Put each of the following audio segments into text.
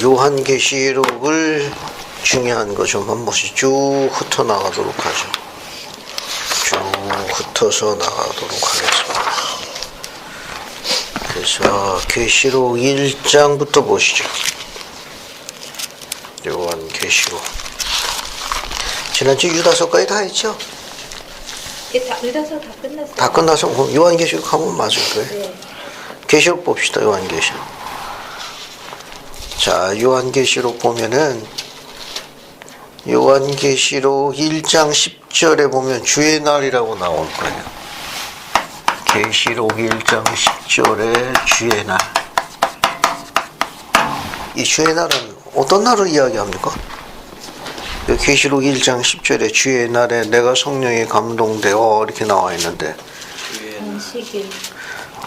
요한계시록을 중요한 거 좀 한 번씩 쭉 훑어 나가도록 하죠. 쭉 훑어서 나가도록 하겠습니다. 그래서 계시록 1장부터 보시죠. 요한계시록. 지난주 유다서까지 다 했죠? 유다서 다 끝났어요. 다 끝나서 요한계시록 하면 맞을 거예요. 네. 계시록 봅시다. 요한계시록. 자, 요한계시록 보면은 요한계시록 1장 10절에 보면 주의 날이라고 나올 거예요. 계시록 1장 10절에 주의 날. 이 주의 날은 어떤 날을 이야기합니까? 계시록 1장 10절에 주의 날에 내가 성령에 감동되어 이렇게 나와 있는데 안식일.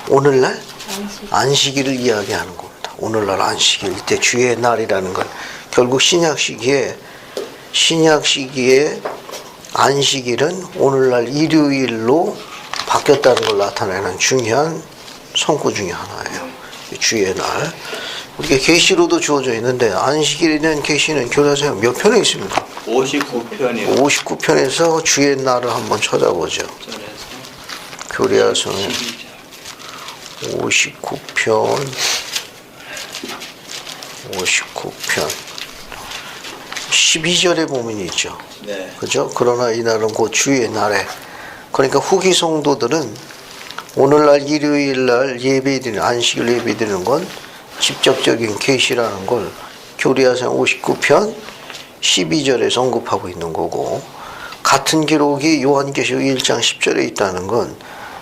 오늘날 안식. 안식일을 이야기하는 겁니다. 오늘날 안식일 때 주의 날이라는 건 결국 신약 시기에 안식일은 오늘날 일요일로 바뀌었다는 걸 나타내는 중요한 성구 중에 하나예요. 주의 날. 우리가 계시로도 주어져 있는데 안식일에 대한 계시는 교사서에 몇 편에 있습니까? 59편이요. 59편에서 주의 날을 한번 찾아보죠. 교리아서는 59편 12절에 보면 있죠. 네. 그죠? 그러나 이날은 곧 주의 날에. 그러니까 후기 성도들은 오늘날 일요일날 예배드리는 안식일 예배드리는 건 직접적인 계시라는 걸 교리아서 59편 12절에 언급하고 있는 거고, 같은 기록이 요한계시록 1장 10절에 있다는 건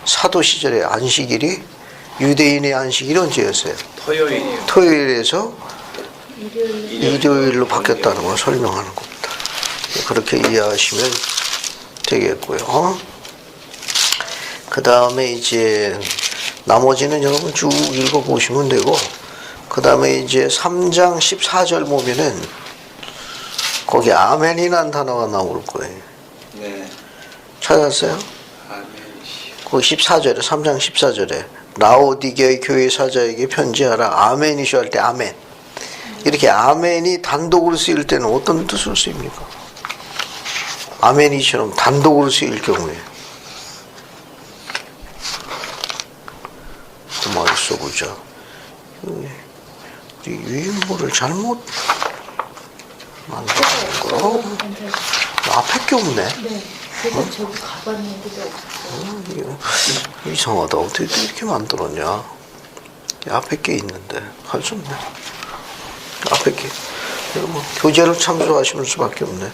사도 시절의 안식일이 유대인의 안식일이 언제였어요? 토요일이요. 토요일에서 일요일로 바뀌었다는 걸 설명하는 겁니다. 그렇게 이해하시면 되겠고요. 그 다음에 이제 나머지는 여러분 쭉 읽어보시면 되고, 그 다음에 이제 3장 14절 보면은 거기 아멘이라는 단어가 나올 거예요. 네. 찾았어요? 아멘이시요. 거기 14절에 3장 14절에 라오디게의 교회 사자에게 편지하라 아멘이시오 할 때 아멘. 이렇게 아멘이 단독으로 쓰일 때는 어떤 뜻으로 쓰입니까? 아멘이처럼 단독으로 쓰일 경우에 그만 써보자. 우리 유인물을 잘못 만드는 거. 앞에 게 없네. 네. 제가 저기 가봤는데도 없어요. 이상하다. 어떻게 이렇게 만들었냐? 앞에 게 있는데 할 수 없네. 앞에 게. 뭐 교재를 참조하시는 수밖에 없네.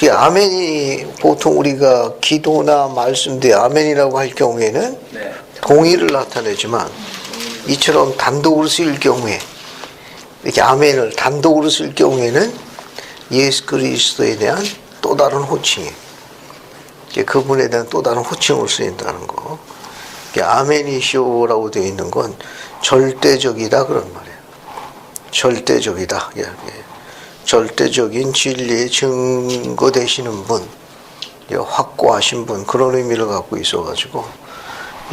이 아멘이 보통 우리가 기도나 말씀 뒤에 아멘이라고 할 경우에는 네. 동의를 나타내지만 이처럼 단독으로 쓰일 경우에 이렇게 아멘을 단독으로 쓸 경우에는 예수 그리스도에 대한 또 다른 호칭이 그분에 대한 또 다른 호칭으로 쓰인다는 거. 아멘이시오라고 되어 있는 건 절대적이다 그런 말이에요. 절대적이다. 절대적인 진리의 증거 되시는 분, 확고하신 분, 그런 의미를 갖고 있어가지고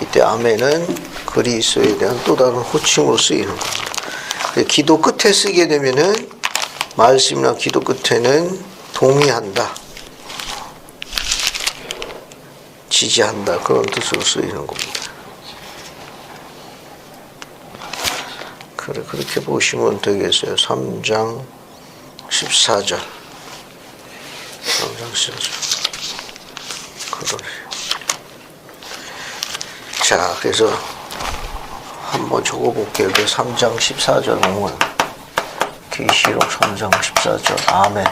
이때 아멘은 그리스도에 대한 또 다른 호칭으로 쓰이는 겁니다. 기도 끝에 쓰게 되면은 말씀이나 기도 끝에는 동의한다, 지지한다 그런 뜻으로 쓰이는 겁니다. 그래, 그렇게 보시면 되겠어요. 3장 14절. 3장 14절. 그러네. 자, 그래서 한번 적어볼게요. 3장 14절 보면 계시록 3장 14절 아멘.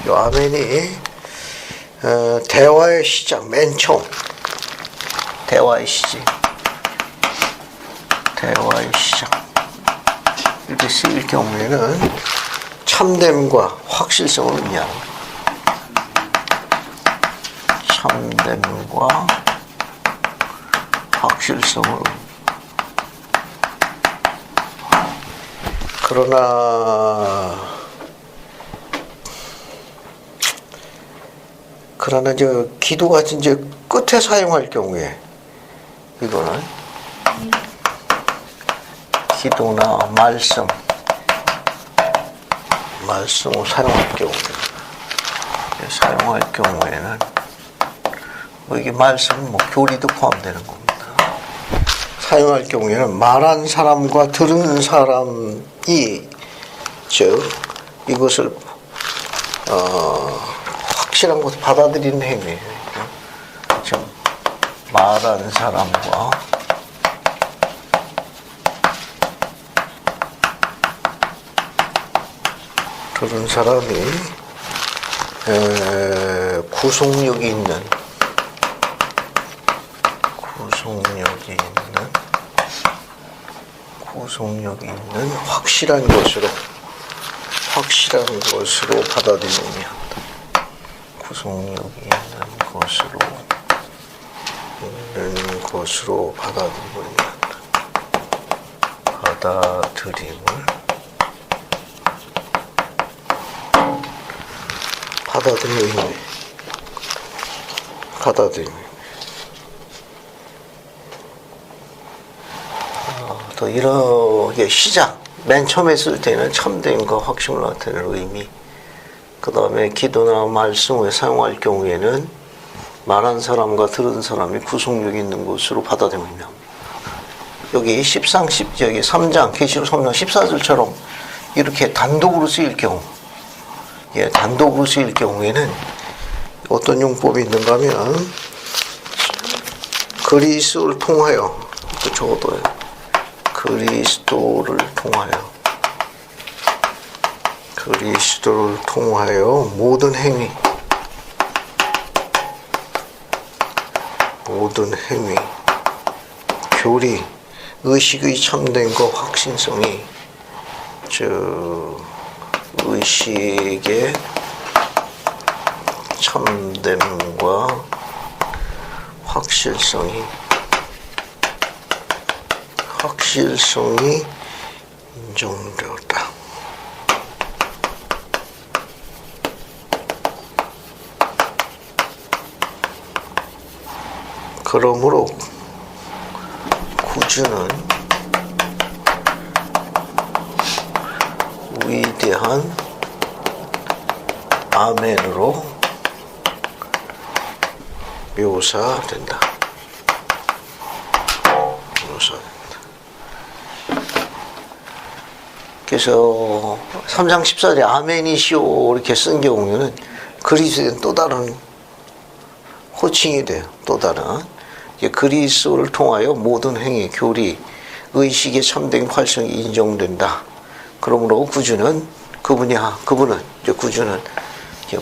이 아멘이 대화의 시작, 맨 처음 대화의 시작 이렇게 쓰일 경우에는 참됨과 확실성을 의미합니다. 참됨과 확실성을. 그러나 저 기도 같은 이제 끝에 사용할 경우에 이거는 기도나 말씀 말씀을 사용할 경우에는 뭐 이게 말씀 교리도 포함되는 겁니다. 사용할 경우에는 말한 사람과 들은 사람이 즉 이것을 확실한 것을 받아들이는 행위예요. 즉 말한 사람과 들은 사람이 구속력이 있는 확실한 것으로 받아들이느냐. 구속력이 있는 것으로 받아들임. 또 이렇게 맨 처음에 쓸 때는 참된 거 확신을 나타내는 의미, 그 다음에 기도나 말씀을 사용할 경우에는 말한 사람과 들은 사람이 구속력 있는 것으로 받아들이며, 여기 3장 계시록 3장 14절처럼 이렇게 단독으로 쓰일 경우에는 어떤 용법이 있는가 하면 그리스도를 통하여 모든 행위 교리 의식의 참된 것 확신성이 의식의 참됨과 확실성이 인정되었다. 그러므로 구주는 위대한 아멘으로 묘사된다. 그래서 3장 14절에 아멘이시오 이렇게 쓴 경우에는 그리스도는 또 다른 호칭이 돼요. 또 다른 그리스도를 통하여 모든 행위, 교리, 의식의 참된 활성이 인정된다. 그러므로 구주는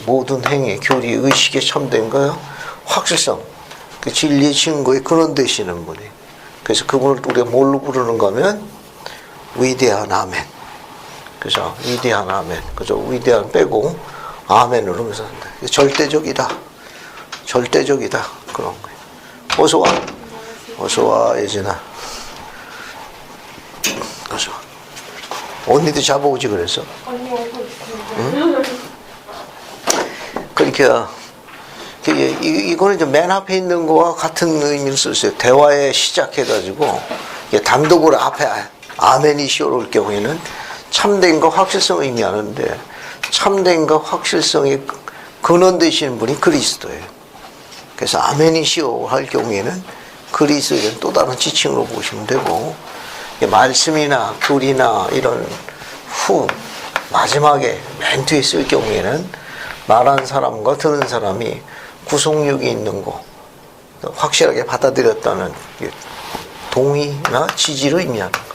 모든 행위, 교리, 의식의 참된과 확실성, 그 진리의 증거의 근원 되시는 분이. 그래서 그분을 우리가 뭘로 부르는가 하면 위대한 아멘. 그래서 위대한 아멘. 그죠? 위대한 빼고 아멘으로 해서 절대적이다. 그런 거예요. 어서 와 예진아. 어서 와. 언니도 잡아오지 그래서. 언니 오고 있습니다. 응? 그러니까 이거는 이제 맨 앞에 있는 거와 같은 의미를 썼어요. 대화에 시작해가지고 단독으로 앞에 아멘이시오로 올 경우에는 참된과 확실성을 의미하는데, 참된과 확실성의 근원 되시는 분이 그리스도예요. 그래서 아멘이시오 할 경우에는 그리스도에 대한 또 다른 지칭으로 보시면 되고, 말씀이나 교리나 이런 마지막에 맨 뒤에 쓸 경우에는 말한 사람과 들은 사람이 구속력이 있는 거, 확실하게 받아들였다는 동의나 지지를 의미하는 거.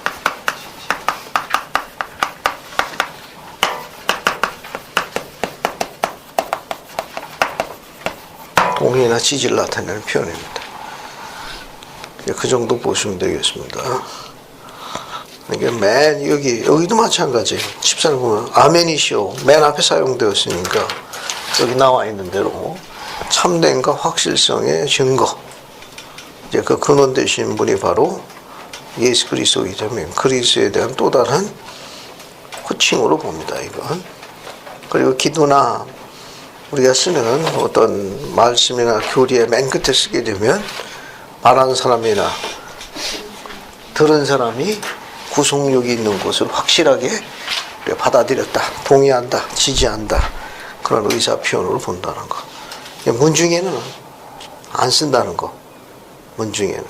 동의나 지지를 나타내는 표현입니다. 그 정도 보시면 되겠습니다. 이게 맨 여기도 마찬가지예요. 14절 보면 아멘이시오 맨 앞에 사용되었으니까 여기 나와 있는 대로 참된과 확실성의 증거, 이제 그 근원 되신 분이 바로 예수 그리스도이기 때문에 그리스도에 대한 또 다른 호칭으로 봅니다. 이건. 그리고 기도나 우리가 쓰는 어떤 말씀이나 교리의 맨 끝에 쓰게 되면 말하는 사람이나 들은 사람이 구속력이 있는 것을 확실하게 받아들였다, 동의한다, 지지한다 그런 의사 표현으로 본다는 거. 문중에는 안 쓴다는 거. 문중에는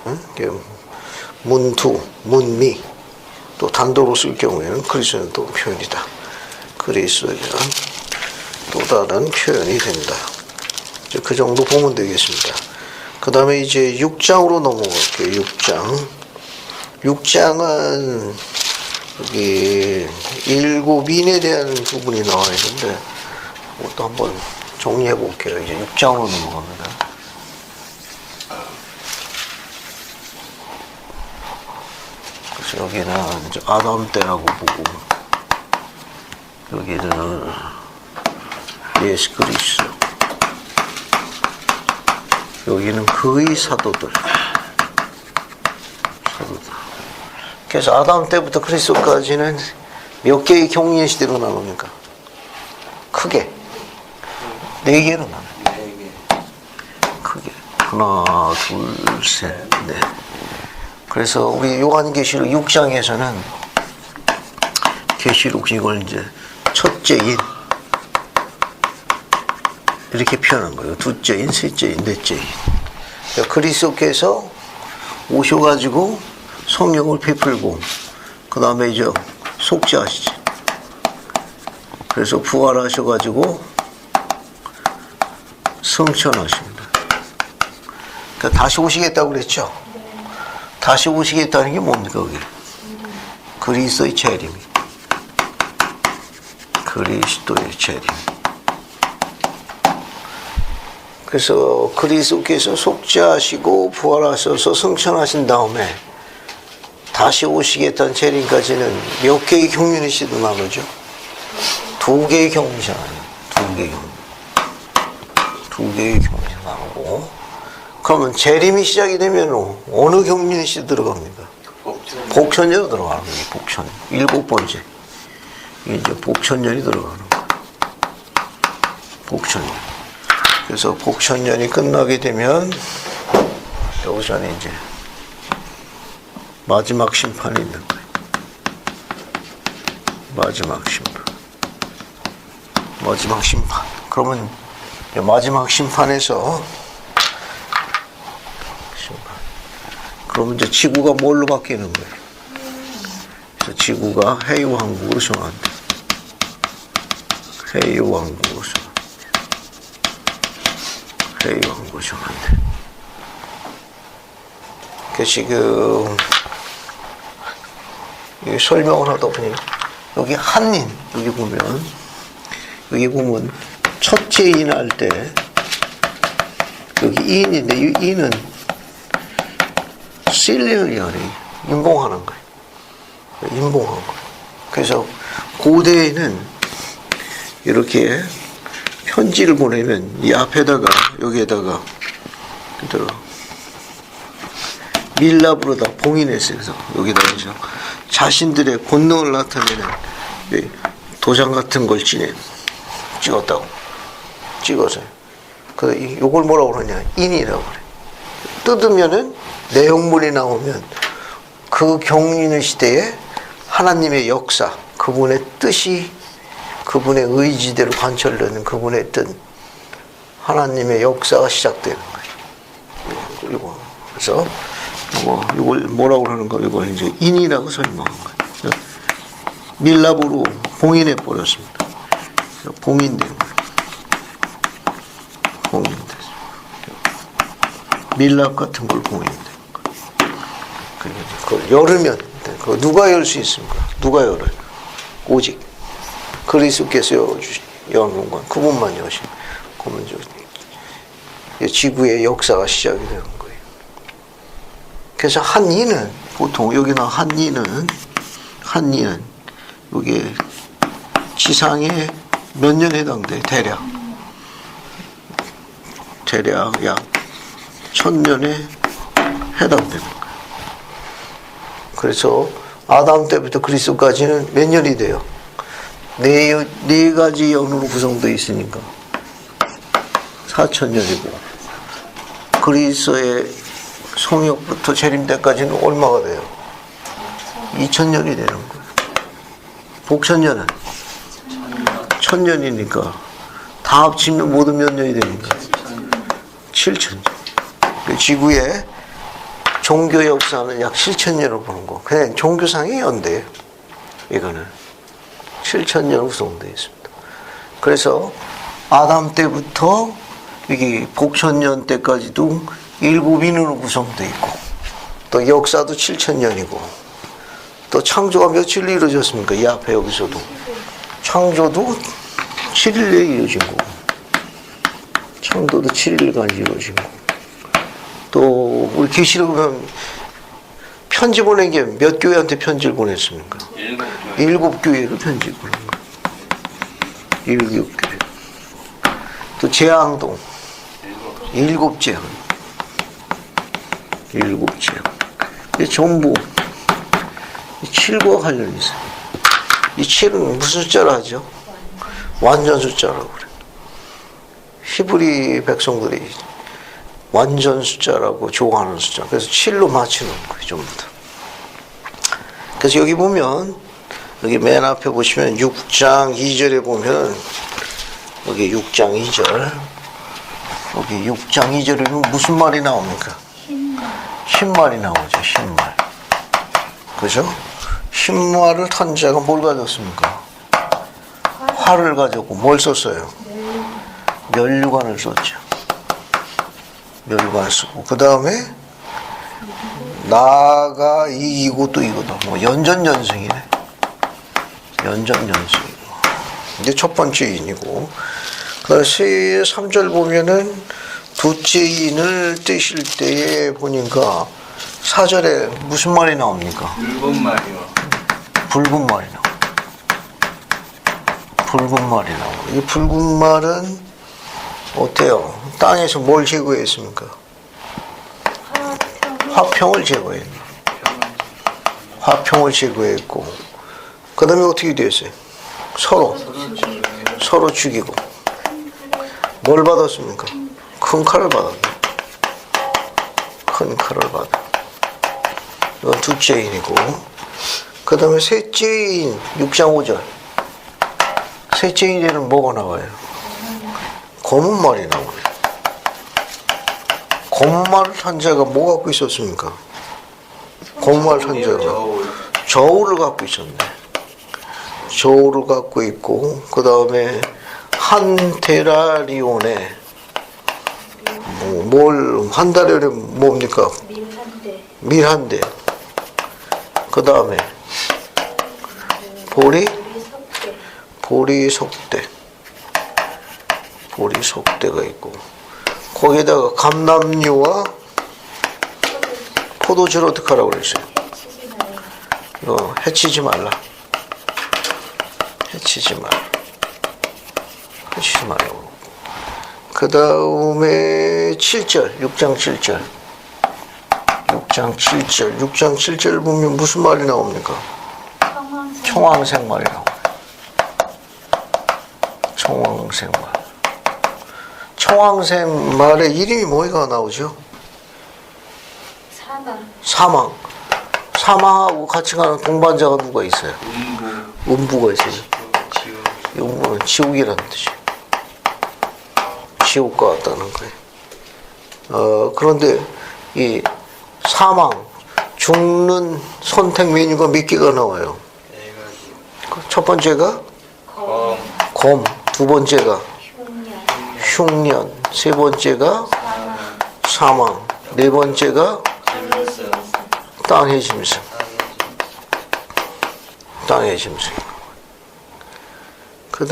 문투, 문미 또 단도로 쓸 경우에는 그리스도는 또 표현이다. 그리스도에 대한 또 다른 표현이 된다. 이제 그 정도 보면 되겠습니다. 그 다음에 이제 6장으로 넘어갈게요. 6장. 6장은 여기 일곱인에 대한 부분이 나와 있는데 그것도 한번 정리해 볼게요. 이제 6장으로 넘어갑니다. 그래서 여기는 이제 아담 때라고 보고 여기는 예수 그리스도, 여기는 그의 사도들. 그래서 아담 때부터 그리스도까지는 몇 개의 경륜 시대로 나눕니까? 크게 4개로 나눠요. 4개. 크게 하나, 둘, 셋, 넷. 그래서 우리 요한계시록 6장에서는 계시록 이걸 이제 첫째인 이렇게 표현한 거예요. 둘째인, 셋째인, 넷째인. 그리스도께서 오셔가지고 성령을 베풀고 그 다음에 이제 속죄하시지. 그래서 부활하셔가지고 승천하십니다. 그러니까 다시 오시겠다고 그랬죠. 다시 오시겠다는 게 뭡니까 그게? 그리스도의 재림. 그리스도의 재림. 그래서 그리스도께서 속죄하시고 부활하셔서 승천하신 다음에 다시 오시겠다는 재림까지는 몇 개의 경륜의 시도 나누죠? 2개의 경륜이잖아요. 2개의 경륜. 2개의 경륜이 나누고 그러면 재림이 시작이 되면 어느 경륜의 시도 들어갑니까? 복천년으로 들어가는 거예요. 복천. 7번째. 이제 복천년이 들어가는 거예요. 복천년. 그래서 복천년이 끝나게 되면 여기서는 이제 마지막 심판이 있는 거예요. 마지막 심판. 마지막 심판. 그러면 마지막 심판에서 그러면 이제 지구가 뭘로 바뀌는 거예요? 그래서 지구가 해유왕국으로 정한다. 해유왕국으로 정한다. 해유왕국으로 정한다. 그 지금 여기 설명을 하다 보니 여기 한인 여기 보면 첫째 인 할 때 여기 인인데 이 인은 실리언이 인봉하는 거예요. 인봉한 거예요. 그래서 고대에는 이렇게 편지를 보내면 이 앞에다가 여기에다가 들어 밀랍으로다 봉인했어요. 그래서 여기다가 자신들의 권능을 나타내는 도장 같은 걸 찍었다고. 찍어서요. 그 요걸 뭐라고 그러냐? 인이라고 그래. 뜯으면은 내용물이 나오면 그 경륜의 시대에 하나님의 역사, 그분의 뜻이 그분의 의지대로 관철되는 그분의 뜻, 하나님의 역사가 시작되는 거예요. 이거 그래서 이걸 뭐라고 하는 거? 이걸 이제 인이라고 설명한 거예요. 밀랍으로 봉인해 버렸습니다. 봉인된 거예요. 봉인됐어요. 밀랍 같은 걸 봉인된 거예요. 그걸 열으면 그거 누가 열 수 있습니까? 누가 열어요? 오직 그리스도께서 여는 건 그분만 여신. 그러면 지구의 역사가 시작이 되는 거예요. 그래서 한인은 보통 여기나 한인은 이게 지상에 몇 년에 해당돼? 대략 약 1000년에 해당되는 거예요. 그래서 아담 때부터 그리스도까지는 몇 년이 돼요? 네 가지 연으로 구성되어 있으니까 4000년이고 그리스도의 성역부터 재림 때까지는 얼마가 돼요? 2000년이 되는 거예요. 복천년은 천년이니까 다 합치면 모두 몇 년이 됩니까? 7천년. 지구의 종교 역사는 약 7천년을 보는 거. 그냥 종교상의 연대예요. 이거는 7천년 구성되어 있습니다. 그래서 아담 때부터 이게 복천년 때까지도 7인으로 구성되어 있고, 또 역사도 7천년이고, 또 창조가 며칠 이루어졌습니까? 이 앞에 여기서도 창조도 7일에 이루어진 거고, 창조도 7일간 이루어진 거고, 또 우리 계시록 보면 편지 보낸 게 몇 교회한테 편지를 보냈습니까? 7교회로 편지를 보낸 거예요. 7교회. 또 재앙동 7재앙. 7재앙. 이게 전부 7과 관련이 있어요. 이 7은 무슨 숫자로 하죠? 완전 숫자라고 그래요. 히브리 백성들이 완전 숫자라고 좋아하는 숫자. 그래서 7로 맞추는 거예요, 전부 다. 그래서 여기 보면, 여기 맨 앞에 보시면 6장 2절에 보면, 여기 6장 2절. 여기 6장 2절에는 무슨 말이 나옵니까? 흰말이 나오죠, 흰말. 그죠? 흰말을 탄 자가 뭘 가졌습니까? 활을 가졌고, 뭘 썼어요? 면류관을 썼죠. 면류관을 쓰고, 그 다음에 나가 이기고 또 이거다. 뭐 연전연승이네. 연전연승이고. 이게 첫 번째 인이고, 그 다음에 3절 보면은 두째 인을 떼실 때에 보니까 4절에 무슨 말이 나옵니까? 붉은 말이요. 붉은 말이 나옵니다. 붉은 말이 나오고, 이 붉은 말은 어때요? 땅에서 뭘 제거했습니까? 화평을 제거했네. 화평을 제거했고, 그 다음에 어떻게 됐어요? 서로 죽이고. 뭘 받았습니까? 큰 칼을 받았네. 큰 칼을 받아. 이건 두째 인이고, 그 다음에 셋째 인, 6장 5절. 셋째 인에는 뭐가 나와요? 검은 말이 나와요. 검은 말을 탄 자가 뭐 갖고 있었습니까? 검은 말을 탄 자가 저울을 갖고 있었네. 저울을 갖고 있고, 그 다음에 한 테라리온에 한 달에 뭡니까? 밀 한 대. 그 다음에 보리 속대가 있고, 거기에다가 감람류와 포도주를 어떻게 하라고 그랬어요? 이거 해치지 말라. 해치지 말라고. 그 다음에 7절, 6장 7절. 6장 7절 보면 무슨 말이 나옵니까? 청황생 말이 나와요. 청황생 말의 이름이 뭐가 나오죠? 사망하고 같이 가는 동반자가 누가 있어요? 음부가 있어요. 음부는 지옥이라는 뜻이에요. 지옥과 같다는 거예요. 그런데 이 사망, 죽는 선택 메뉴가 몇 개가 나와요? 첫 번째가 검, 두 번째가 흉년, 세 번째가 사망, 네 번째가 땅의 짐승. 그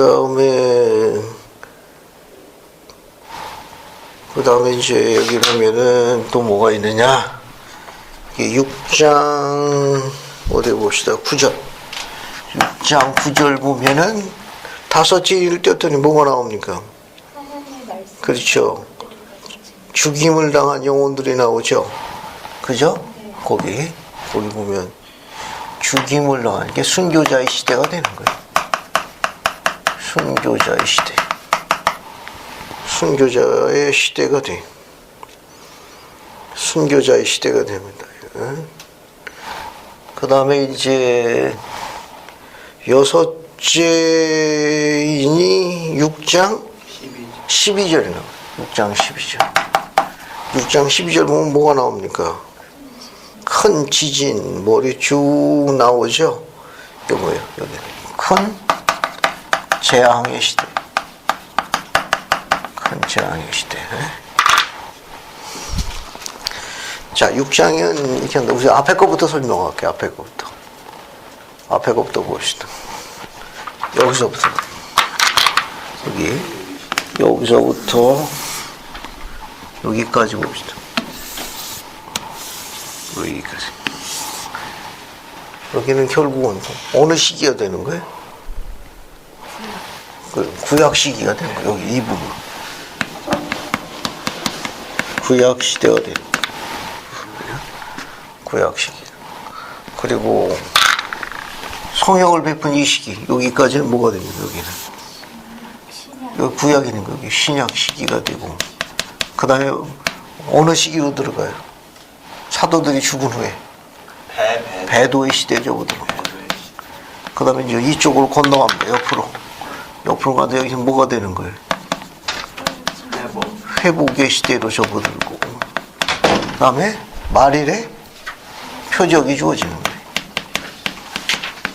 다음에 이제 여기 보면은 또 뭐가 있느냐? 6장 어디 봅시다. 9절. 6장 9절 보면은 다섯째 일을 떼었더니 뭐가 나옵니까? 그렇죠. 죽임을 당한 영혼들이 나오죠. 그죠? 거기 보면 죽임을 당한 게 순교자의 시대가 되는 거예요. 순교자의 시대가 됩니다. 그 다음에 이제 여섯째인이 6장 12절이 나와요. 6장 12절. 6장 12절 보면 뭐가 나옵니까? 큰 지진, 머리 쭉 나오죠? 이게 뭐예요? 여기는. 큰 재앙의 시대. 큰 재앙의 시대. 자, 6장은 이렇게 한다. 우리 앞에 거부터 설명할게요. 앞에 거부터. 앞에 거부터 봅시다. 여기서부터. 여기서부터 여기까지 봅시다. 여기까지. 여기는 결국은 어느 시기가 되는 거예요? 구약 시기가 되는 거예요. 여기 이 부분. 구약 시대가 되는 거예요. 구약 시기. 그리고 성령을 베푼 이 시기. 여기까지는 뭐가 됩니까? 여기는. 여기 구약이는 여기 신약 시기가 되고. 그 다음에 어느 시기로 들어가요? 사도들이 죽은 후에. 배도의 시대죠. 그 다음에 이제 이쪽으로 건너갑니다. 옆으로 가도 여기 뭐가 되는 거예요? 회복의 시대로 접어들고. 그 다음에 말일에 표적이 주어지는 거예요.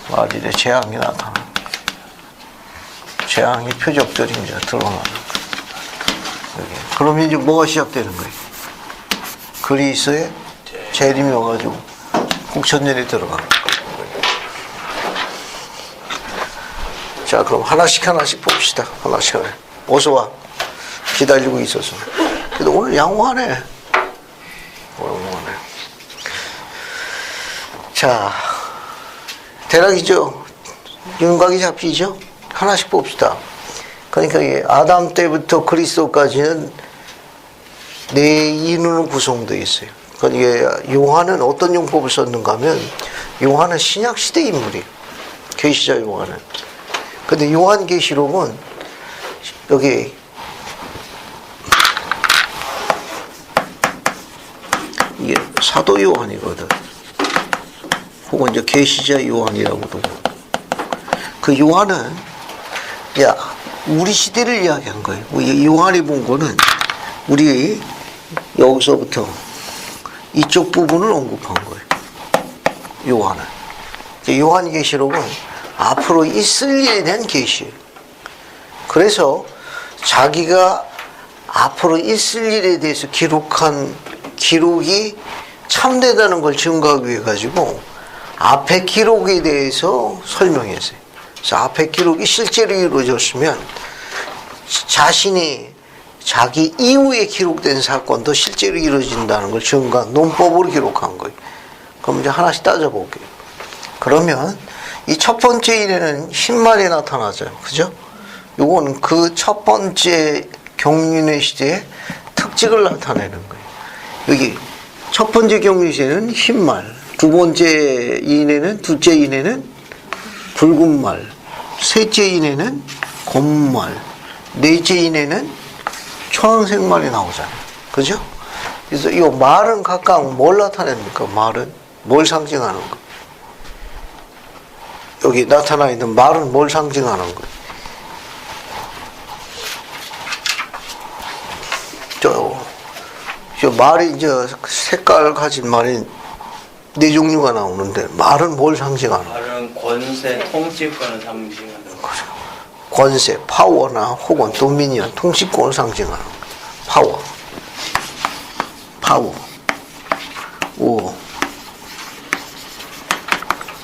말일에 재앙이 나타나는 거예요. 재앙이 표적들이 이제 드러나는 거예요. 그러면 이제 뭐가 시작되는 거예요? 그리스의 재림이 와가지고 국천년에 들어가는 거예요. 자, 그럼 하나씩 봅시다. 하나씩. 어서 와. 기다리고 있어서. 근데 오늘 양호하네. 자, 대략이죠. 윤곽이 잡히죠? 하나씩 봅시다. 그러니까 아담 때부터 그리스도까지는 네 인으로 구성되어 있어요. 그러니까 요한은 어떤 용법을 썼는가 하면 요한은 신약시대 인물이에요. 계시자 요한은. 근데 요한계시록은 여기 이게 사도 요한이거든. 혹은 이제 계시자 요한이라고도. 그 요한은 우리 시대를 이야기한 거예요. 요한이 본 거는 우리 여기서부터 이쪽 부분을 언급한 거예요. 요한은. 요한계시록은 앞으로 있을 일에 대한 계시예요. 그래서 자기가 앞으로 있을 일에 대해서 기록한 기록이 참되다는 걸 증거하기 위해 가지고 앞에 기록에 대해서 설명했어요. 그래서 앞에 기록이 실제로 이루어졌으면 자신이 자기 이후에 기록된 사건도 실제로 이루어진다는 걸 증거한 논법으로 기록한 거예요. 그럼 이제 하나씩 따져볼게요. 그러면 이 첫 번째 일에는 흰말이 나타나죠. 그죠? 요거는 그 첫 번째 경륜의 시대의 특징을 나타내는 거예요. 여기 첫 번째 경륜 시대는 흰말, 두 번째 인에는, 둘째 인에는 붉은 말, 셋째 인에는 검은 말, 넷째 인에는 초록색 말이 나오잖아요. 그죠? 그래서 이 말은 각각 뭘 나타냅니까? 말은 뭘 상징하는 거? 여기 나타나 있는 말은 뭘 상징하는 거예요? 저 말이 이제 색깔 가진 말이 네 종류가 나오는데 말은 뭘 상징하는 거예요? 말은 권세, 통치권을 상징하는 거죠. 권세, 파워나 혹은 도미니언, 통치권을 상징하는 거예요. 파워,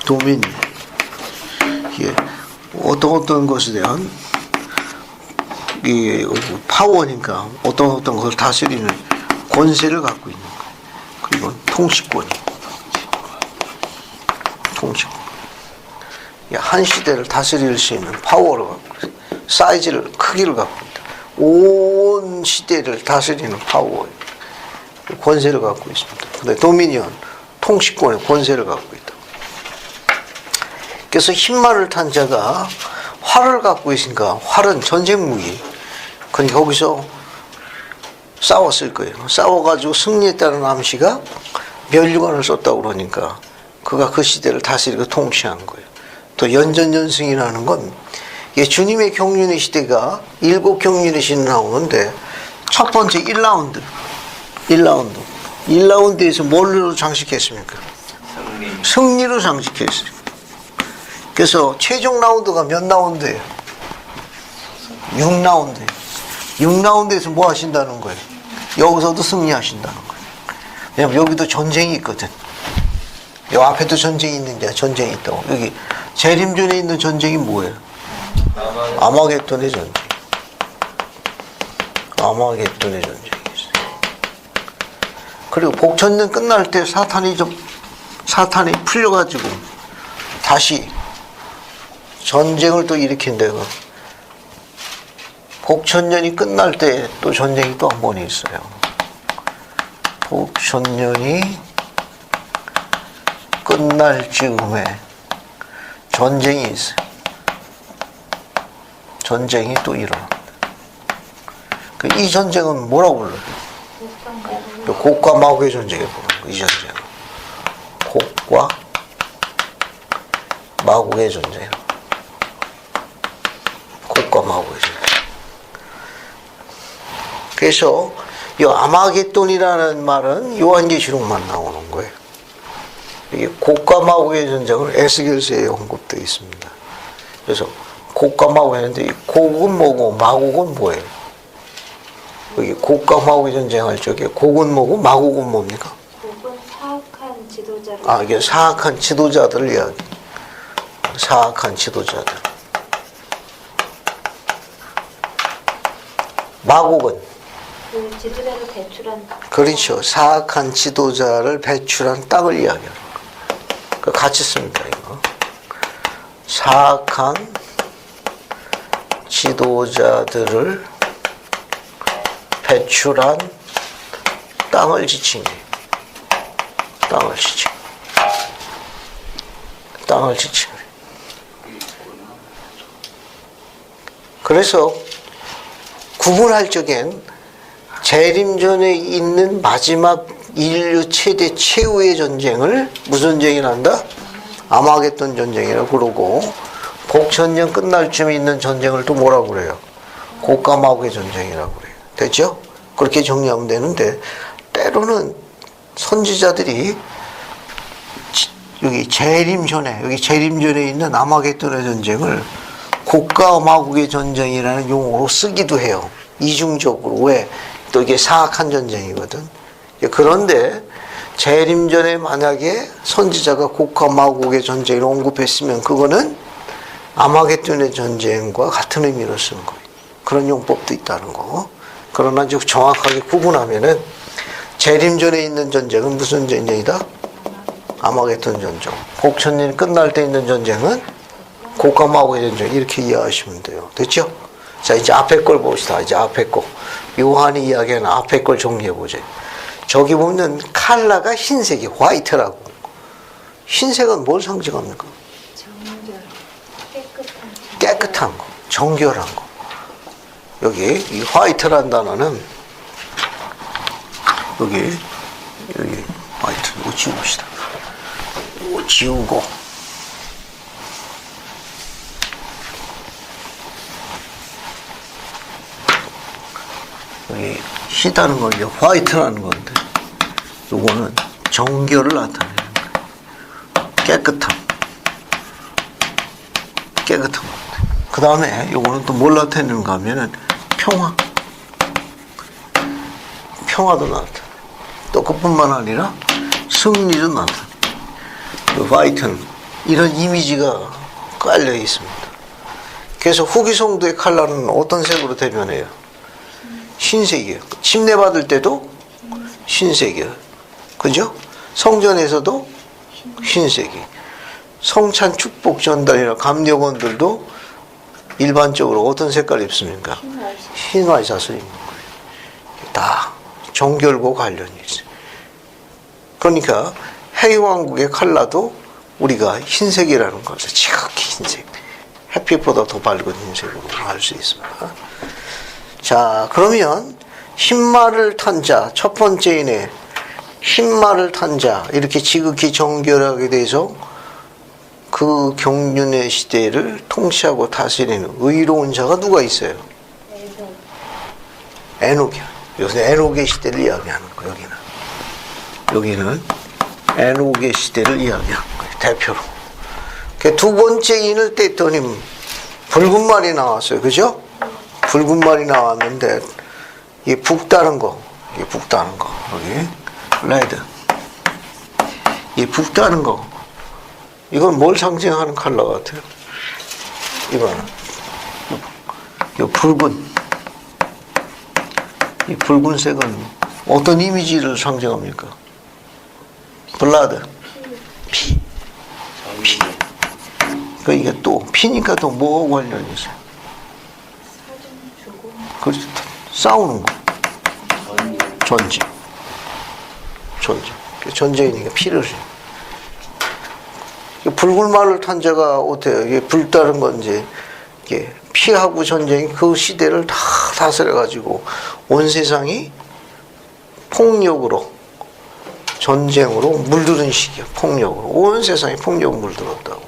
도미니언. 예, 어떤 것에 대한 이 파워니까 어떤 것을 다스리는 권세를 갖고 있는 거예요. 그리고 통치권. 한 시대를 다스릴 수 있는 파워를 갖고 있어요. 사이즈를, 크기를 갖고 있다. 온 시대를 다스리는 파워, 권세를 갖고 있습니다. 근데 도미니언, 통치권의 권세를 갖고 있다. 그래서 흰말을 탄 자가 활을 갖고 있으니까 활은 전쟁 무기. 그러니까 거기서 싸웠을 거예요. 싸워가지고 승리했다는 암시가 멸류관을 썼다고 그러니까 그가 그 시대를 다스리고 통치한 거예요. 또 연전연승이라는 건 이게 주님의 경륜의 시대가 7경륜의 시대 나오는데 첫 번째 1라운드에서 뭘로 장식했습니까? 승리로 장식했어요. 그래서 최종 라운드가 몇 라운드예요? 6라운드예요. 6라운드에서 뭐 하신다는 거예요? 여기서도 승리하신다는 거예요. 왜냐면 여기도 전쟁이 있거든. 여 앞에도 전쟁이 있는데 전쟁이 있다고. 여기 재림전에 있는 전쟁이 뭐예요? 아마겟돈의 전쟁. 아마겟돈의 전쟁이 있어요. 그리고 복천년 끝날 때 사탄이 풀려가지고 다시 전쟁을 또 일으킨대요. 복천년이 끝날 때 또 전쟁이 또 한 번 있어요. 복천년이 끝날 즈음에 전쟁이 있어요. 전쟁이 또 일어납니다. 이 전쟁은 뭐라고 불러요? 곡과 마곡의 전쟁에 부르는 거예요. 이 전쟁은 곡과 마곡의 전쟁. 곡과 마곡의 전쟁. 그래서 이 아마겟돈이라는 말은 요한계시록만 나오는 거예요. 이게 곡과 마곡의 전쟁은 에스겔서에 언급되어 있습니다. 그래서 곡과 마곡 했는데 곡은 뭐고 마곡은 뭐예요? 여기 곡과 마곡의 전쟁할 적에 곡은 뭐고 마곡은 뭡니까? 곡은 사악한 지도자를. 이게 사악한 지도자들을 이야기. 사악한 지도자들. 마곡은 그 지도자를 배출한. 그렇죠. 사악한 지도자를 배출한 땅을 이야기하는 거예요. 같이 씁니다, 이거. 사악한 지도자들을 배출한 땅을 지칭해. 땅을 지칭해. 그래서 구분할 적엔 재림전에 있는 마지막 인류 최대 최후의 전쟁을 무슨 전쟁이 난다? 아마겟돈 전쟁이라고 그러고 복천년 끝날 쯤에 있는 전쟁을 또 뭐라고 그래요? 곡과 마곡의 전쟁이라고 그래요. 됐죠? 그렇게 정리하면 되는데 때로는 선지자들이 여기 재림전에 있는 아마겟돈의 전쟁을 곡과 마곡의 전쟁이라는 용어로 쓰기도 해요. 이중적으로. 왜? 또 이게 사악한 전쟁이거든. 그런데 재림전에 만약에 선지자가 곡과 마곡의 전쟁을 언급했으면 그거는 아마겟돈의 전쟁과 같은 의미로 쓰는 거예요. 그런 용법도 있다는 거. 그러나 정확하게 구분하면은 재림전에 있는 전쟁은 무슨 전쟁이다? 아마겟돈 전쟁. 복천년 끝날 때 있는 전쟁은 곡과 마곡의 전쟁. 이렇게 이해하시면 돼요. 됐죠? 자, 이제 앞에 걸 봅시다. 이제 앞에 거. 요한이 이야기하는 앞에 걸 정리해보죠. 저기 보면 칼라가 흰색이 화이트라고. 흰색은 뭘 상징합니까? 정결, 깨끗한 거, 정결한 거. 여기 이 화이트란 단어는 여기 화이트 이거 지웁시다. 이거 지우고 여기 희다는 걸 이제 화이트라는 건데 요거는 정결을 나타내는 거예요. 깨끗함. 그 다음에 요거는 또 뭘 나타내는가 하면은 평화도 나타나. 또 그뿐만 아니라 승리도 나타나. 그 화이트는 이런 이미지가 깔려 있습니다. 그래서 후기송도의 칼라는 어떤 색으로 대변해요? 흰색이에요. 침례 받을 때도 흰색이에요. 그죠? 성전에서도 흰색이. 성찬 축복 전달이나 감려원들도 일반적으로 어떤 색깔 입습니까? 흰 와이셔츠 입는 거예요. 다 정결과 관련이 있어요. 그러니까 해왕국의 칼라도 우리가 흰색이라는 것을 지극히 흰색, 햇빛보다 더 밝은 흰색으로 알 수 있습니다. 자, 그러면 흰말을 탄 자, 첫 번째이네. 흰말을 탄 자, 이렇게 지극히 정결하게 돼서 그 경륜의 시대를 통치하고 다스리는 의로운 자가 누가 있어요? 에녹이야. 여기서 에녹의 시대를 이야기하는 거예요. 여기는 에녹의 시대를 이야기하는 거예요. 대표로. 두 번째 인을 뗐더니 붉은 말이 나왔어요. 그죠? 붉은 말이 나왔는데 이 붉다는 거, 여기 레드. 이 붉다는 거, 이건 뭘 상징하는 컬러 같아요? 이거는 이 붉은색은 어떤 이미지를 상징합니까? 블라드, 피. 그 이게 또 피니까 또 뭐하고 관련이 있어요? 그렇죠. 싸우는 거. 전쟁. 전쟁이니까 피를. 붉은 말을 탄 자가 어때요? 이게 불다른 건지, 이게 피하고 전쟁이 그 시대를 다 다스려가지고 온 세상이 폭력으로, 전쟁으로 물들은 시기야. 폭력으로. 온 세상이 폭력으로 물들었다고.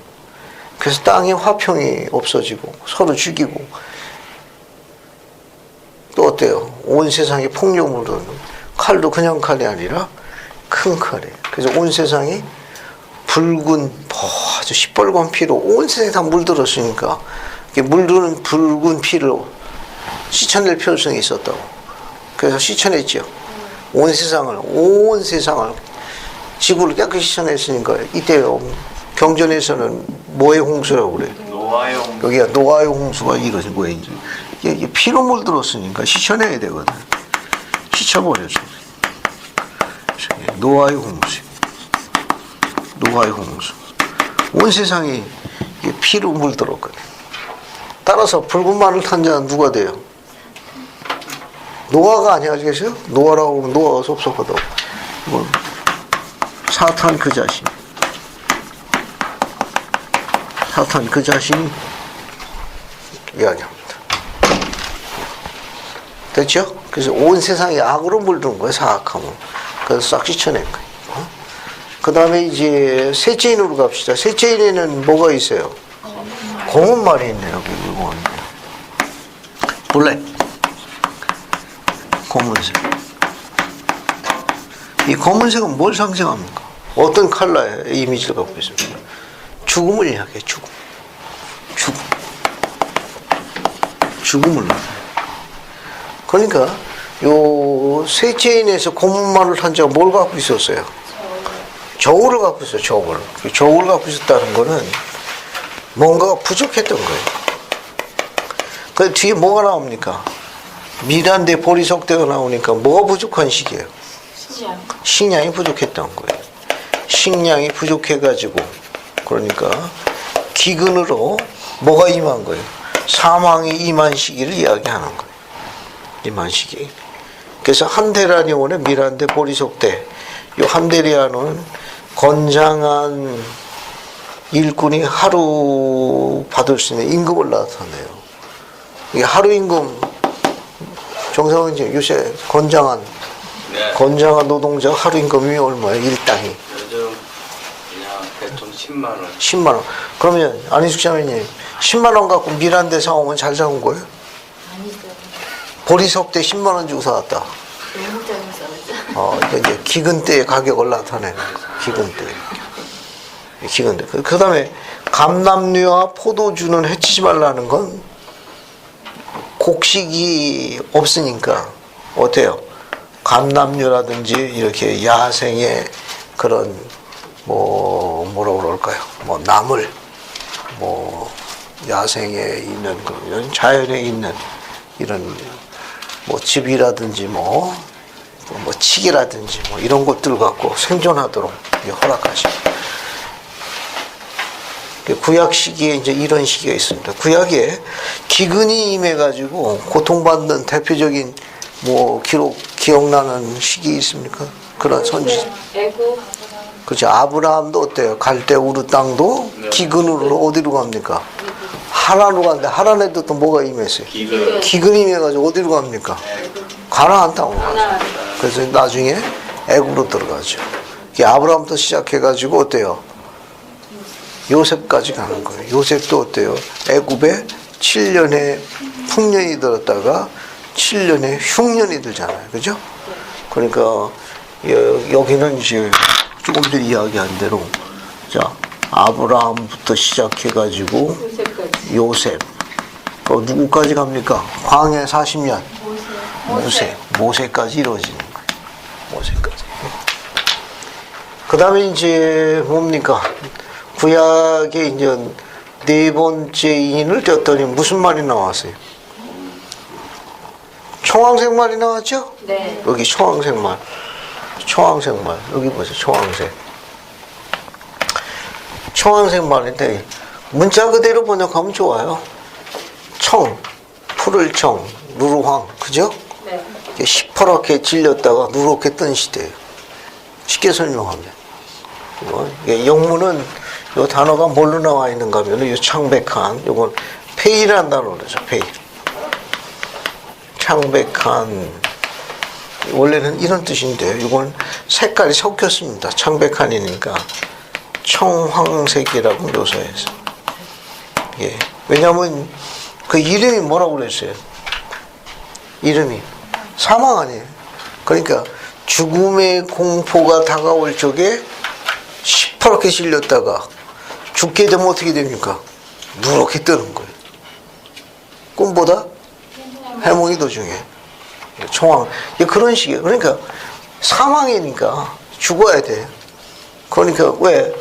그래서 땅에 화평이 없어지고 서로 죽이고 또 어때요? 온 세상에 폭력을 물들는 칼도 그냥 칼이 아니라 큰 칼이에요. 그래서 온 세상이 붉은 아주 시뻘건 피로 온 세상에 다 물들었으니까 물드는 붉은 피를 씻어낼 필요성이 있었다고. 그래서 씻어냈죠. 온 세상을 지구를 깨끗이 씻어냈으니까 이때요. 경전에서는 뭐의 홍수라고 그래요? 노아의 홍수. 여기가 노아의 홍수가 이것이 뭐예요? 이게 피로 물들었으니까 씻어내야 되거든. 씻어버렸어. 노아의 홍수. 온 세상이 피로 물들었거든. 따라서 붉은 말을 탄 자는 누가 돼요? 노아가 아니겠어요? 노아라고 하면 노아가 섭섭하다. 뭐 사탄 그 자신이 이야기합니다. 됐죠? 그래서 온 세상이 악으로 물든 거예요, 사악함을. 그래서 싹 씻어낸 거예요. 그 다음에 이제 셋째 인으로 갑시다. 셋째 인에는 뭐가 있어요? 검은 말이 있네요, 여기. 블랙. 검은색. 이 검은색은 뭘 상징합니까? 어떤 컬러의 이미지를 갖고 있습니까? 죽음을 이야기해, 죽음을 이야기해. 그러니까 요 셋째인에서 검은 말을 탄 자가 뭘 갖고 있었어요? 저울을 갖고 있어요. 저울을 갖고 있었다는 거는 뭔가가 부족했던 거예요. 그 뒤에 뭐가 나옵니까? 미란대 보리석대가 나오니까 뭐가 부족한 시기예요? 식량이 부족했던 거예요. 식량이 부족해가지고 그러니까 기근으로 뭐가 임한 거예요? 사망이 임한 시기를 이야기하는 거예요. 임한 시기. 그래서 한데라니온의 미란대 보리석대, 이 한데리아는 건장한 일꾼이 하루 받을 수 있는 임금을 나타내요. 이게 하루 임금, 정상은 요새 건장한 노동자 하루 임금이 얼마예요? 일당이. 요즘 그냥 대충 10만 원. 10만 원. 그러면 안희숙 자매님 10만 원 갖고 미란대 사오면 잘 사온 거예요? 아니죠. 보리석대 10만 원 주고 사왔다. 너무 잘못 사왔죠. 이제 기근 때의 가격을 나타내는 기근 때. 그 다음에 감람류와 포도주는 해치지 말라는 건 곡식이 없으니까 어때요? 감람류라든지 이렇게 야생의 그런 뭐라고 그럴까요? 나물, 야생에 있는 그런 자연에 있는 이런 즙이라든지 치기라든지 이런 것들 갖고 생존하도록 허락하시고. 구약 시기에 이제 이런 시기가 있습니다. 구약에 기근이 임해가지고 고통받는 대표적인 기억나는 시기 있습니까? 그런 선지. 그렇죠. 아브라함도 어때요? 갈대 우르 땅도 기근으로 어디로 갑니까? 하란으로 가는데 하란에도 또 뭐가 임했어요? 기근이 임해가지고 어디로 갑니까? 가나안 땅으로 가죠. 그래서 나중에 애굽으로 들어가죠. 아브라함부터 시작해가지고 어때요? 요셉까지 가는 거예요. 요셉도 어때요? 애굽에 7년의 풍년이 들었다가 7년의 흉년이 들잖아요. 그죠? 그러니까 여기는 이제 조금 전에 이야기한 대로 자 아브라함부터 시작해가지고 요새까지. 요셉 누구까지 갑니까? 광야 40년 모세까지 이루어지는 거예요. 모세까지. 그 다음에 이제 뭡니까? 구약에 이제 네 번째 인을 떴더니 무슨 말이 나왔어요? 청황색 말이 나왔죠? 네. 여기 청황색 말. 청황색 말. 여기 보세요. 청황색. 청황색 말인데 문자 그대로 번역하면 좋아요. 청, 푸를 청, 누르황. 그죠? 네. 시퍼렇게 질렸다가 누렇게 뜬 시대예요. 쉽게 설명하면. 영문은 이 단어가 뭘로 나와 있는가 하면 이 창백한, 이건 페이라는 단어로 그러죠. 페이. 창백한. 원래는 이런 뜻인데 이건 색깔이 섞였습니다. 창백한이니까 청황색이라고 묘사해서. 예. 왜냐하면 그 이름이 뭐라고 그랬어요? 이름이 사망 아니에요. 그러니까 죽음의 공포가 다가올 적에 시퍼렇게 질렸다가 죽게 되면 어떻게 됩니까? 누렇게 뜨는 거예요. 꿈보다 해몽이 더 중요해. 청황. 그런 식이에요. 그러니까 사망이니까 죽어야 돼. 그러니까 왜?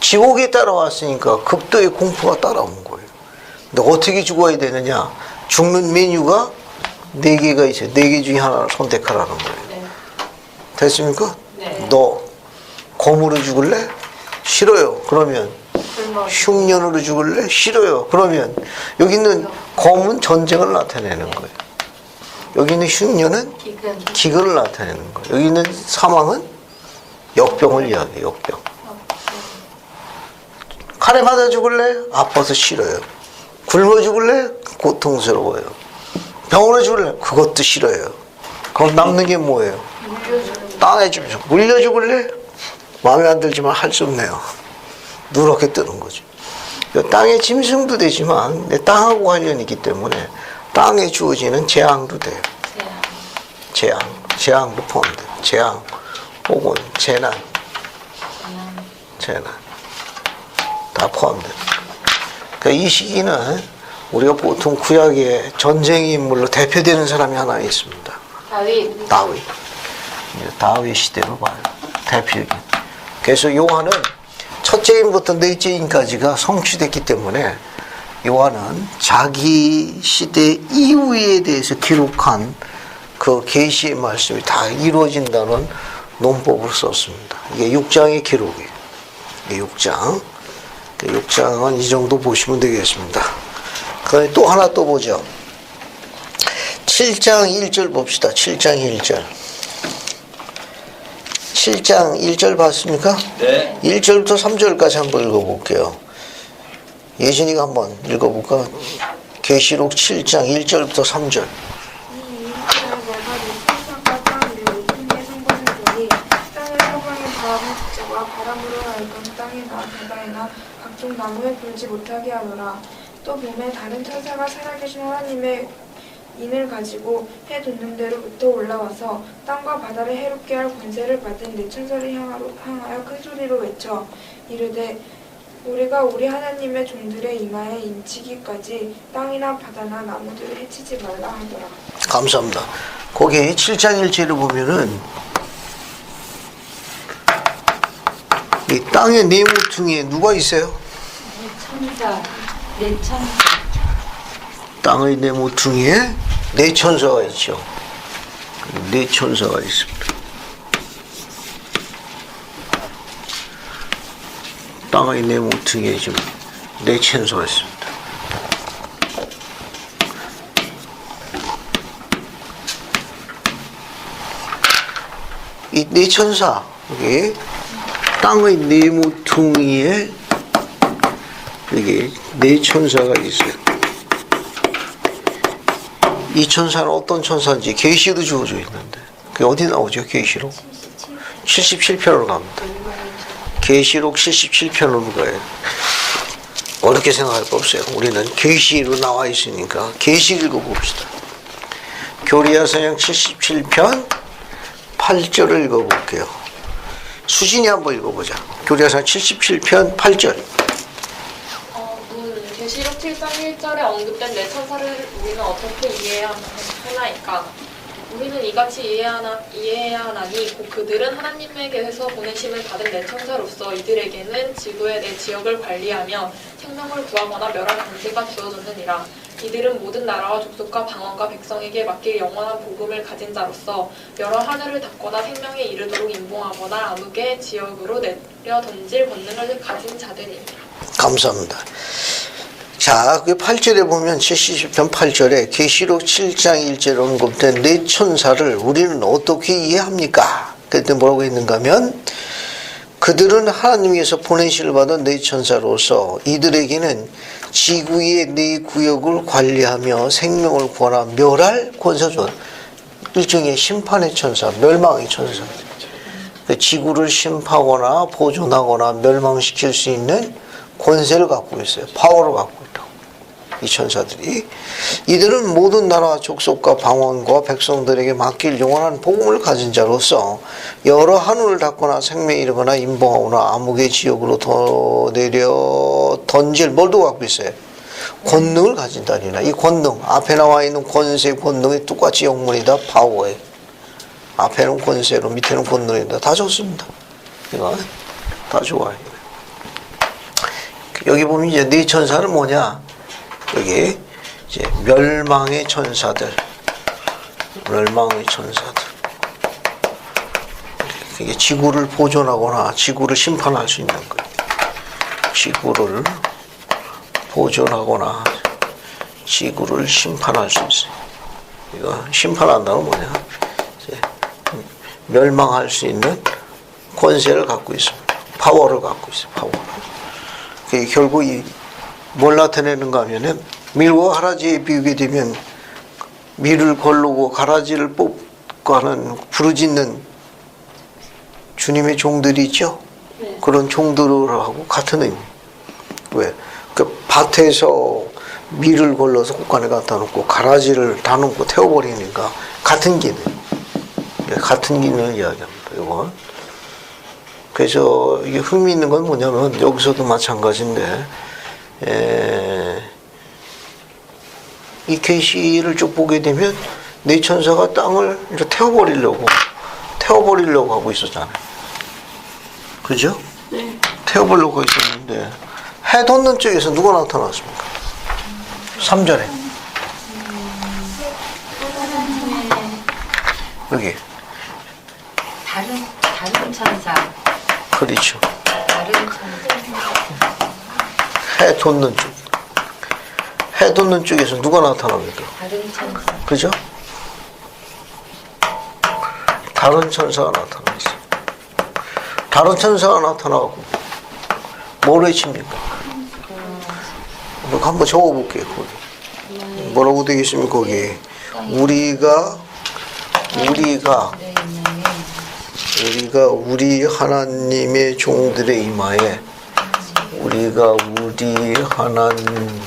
지옥에 따라왔으니까 극도의 공포가 따라온 거예요. 근데 어떻게 죽어야 되느냐? 죽는 메뉴가 4개가 있어요. 4개 중에 하나를 선택하라는 거예요. 네. 됐습니까? 네. 너 검으로 죽을래? 싫어요. 그러면 흉년으로 죽을래? 싫어요. 그러면 여기 있는 검은 전쟁을 나타내는 거예요. 여기 있는 흉년은 기근을 나타내는 거예요. 여기 있는 사망은 역병을 이야기해요. 역병. 칼에 맞아 죽을래? 아파서 싫어요. 굶어 죽을래? 고통스러워요. 병으로 죽을래? 그것도 싫어요. 그럼 남는 게 뭐예요? 땅에 물려 죽을래? 마음에 안 들지만 할 수 없네요. 누렇게 뜨는 거죠. 땅의 짐승도 되지만 내 땅하고 관련이 있기 때문에 땅에 주어지는 재앙도 돼요. 재앙도 포함돼요. 재앙 혹은 재난 다 포함돼요. 그러니까 이 시기는 우리가 보통 구약의 전쟁의 인물로 대표되는 사람이 하나 있습니다. 다윗 시대로 봐요. 대표적인. 그래서 요한은 첫째 인부터 넷째 인까지가 성취됐기 때문에 요한은 자기 시대 이후에 대해서 기록한 그 계시의 말씀이 다 이루어진다는 논법을 썼습니다. 이게 6장의 기록이에요. 이게 6장. 6장은 이 정도 보시면 되겠습니다. 그다음에 또 하나 또 보죠. 7장 1절 봅시다. 7장 1절. 7장 1절 봤습니까? 네. 1절부터 3절까지 한번 읽어볼게요. 예진이가 한번 읽어볼까? 계시록 7장 1절부터 3절. 이 이스라엘 내가 내 천사가 땅 위에 힘의 성공을 보니 땅의 서방의 바람의 축제와 바람으로 하여금 땅이나 바다에나 각종 나무에 불지 못하게 하노라. 또 봄에 다른 천사가 살아계신 하나님의 인을 가지고 해 돋는 데로부터 올라와서 땅과 바다를 해롭게 할 권세를 받은 네 천사를 향하여 큰 소리로 외쳐 이르되 우리가 우리 하나님의 종들의 이마에 인치기까지 땅이나 바다나 나무들을 해치지 말라 하더라. 감사합니다. 거기 7장 1절을 보면은 이 땅의 네모퉁이에 누가 있어요? 네 천사. 땅의 네모퉁이에 네 천사가 있죠. 네 천사가 있습니다. 땅의 네모퉁이에 지금 네 천사가 있습니다. 이 네 천사, 여기 땅의 네모퉁이에 여기 네 천사가 있어요. 이 천사는 어떤 천사인지 계시로 주어져 있는데 그게 어디 나오죠? 계시로 77편으로 갑니다. 계시록 77편을 거예요. 어렵게 생각할 거 없어요. 우리는 계시로 나와 있으니까 계시 읽어봅시다. 교리야 서양 77편 8절을 읽어볼게요. 수진이 한번 읽어보자. 교리야 서양 77편 8절. 계시록 7장 1절에 언급된 네 천사를 우리는 어떻게 이해해야 하나이까? 우리는 이같이 이해해야 하나니 곧 그들은 하나님에게서 보내심을 받은 네 천사로서 이들에게는 지구의 네 지역을 관리하며 생명을 구하거나 멸할 권세가 주어졌느니라. 이들은 모든 나라와 족속과 방언과 백성에게 맡길 영원한 복음을 가진 자로서 여러 하늘을 닫거나 생명에 이르도록 인봉하거나 암흑의 지역으로 내려 던질 권능을 가진 자들이니. 감사합니다. 자, 그 8절에 보면 70편 8절에 계시록 7장 1절에 언급된 네 천사를 우리는 어떻게 이해합니까? 그때 뭐라고 했는가 하면 그들은 하나님께서 보내심을 받은 네 천사로서 이들에게는 지구의 네 구역을 관리하며 생명을 구하나 멸할 권세죠. 일종의 심판의 천사, 멸망의 천사. 지구를 심판하거나 보존하거나 멸망시킬 수 있는 권세를 갖고 있어요. 파워를 갖고 있다고. 이 천사들이. 이들은 모든 나라 족속과 방언과 백성들에게 맡길 영원한 복음을 가진 자로서 여러 하늘을 닫거나 생명에 이르거나 임봉하거나 암흑의 지역으로 더 내려 던질 뭘도 갖고 있어요. 권능을 가진다니나. 이 권능, 앞에 나와 있는 권세, 권능이 똑같이 영문이다. 파워에. 앞에는 권세로 밑에는 권능이다. 다 좋습니다. 이거 다 좋아요. 여기 보면 이제 네 천사는 뭐냐? 여기 이제 멸망의 천사들, 멸망의 천사들. 이게 지구를 보존하거나 지구를 심판할 수 있는 거예요. 지구를 보존하거나 지구를 심판할 수 있어요. 이거 심판한다는 뭐냐? 이제 멸망할 수 있는 권세를 갖고 있습니다. 파워를 갖고 있어요. 파워를. 결국 뭘 나타내는가 하면은 밀과 가라지에 비유게 되면 밀을 걸르고 가라지를 뽑고 하는 부르짖는 주님의 종들이 있죠. 네. 그런 종들하고 같은 의미. 왜? 그 밭에서 밀을 걸러서 곳간에 갖다 놓고 가라지를 다 놓고 태워버리니까 같은 기능. 같은 기능을 이야기합니다. 이건. 그래서 이게 흥미있는 건 뭐냐면 여기서도 마찬가지인데 이 계시를 쭉 보게 되면 네 천사가 땅을 이제 태워버리려고 하고 있었잖아요. 그죠? 네. 태워버리려고 있었는데 해 돋는 쪽에서 누가 나타났습니까? 3절에 여기 다른 천사. 그렇죠. 다른 천사. 해 돋는 쪽. 해 돋는 쪽에서 누가 나타납니까? 다른 천사. 그죠? 다른 천사가 나타났어요. 다른 천사가 나타나고 뭘 외칩니까? 한번 적어볼게요. 거기. 뭐라고 되어 있습니까? 거기. 우리가 우리 하나님의 종들의 이마에 우리가 우리 하나님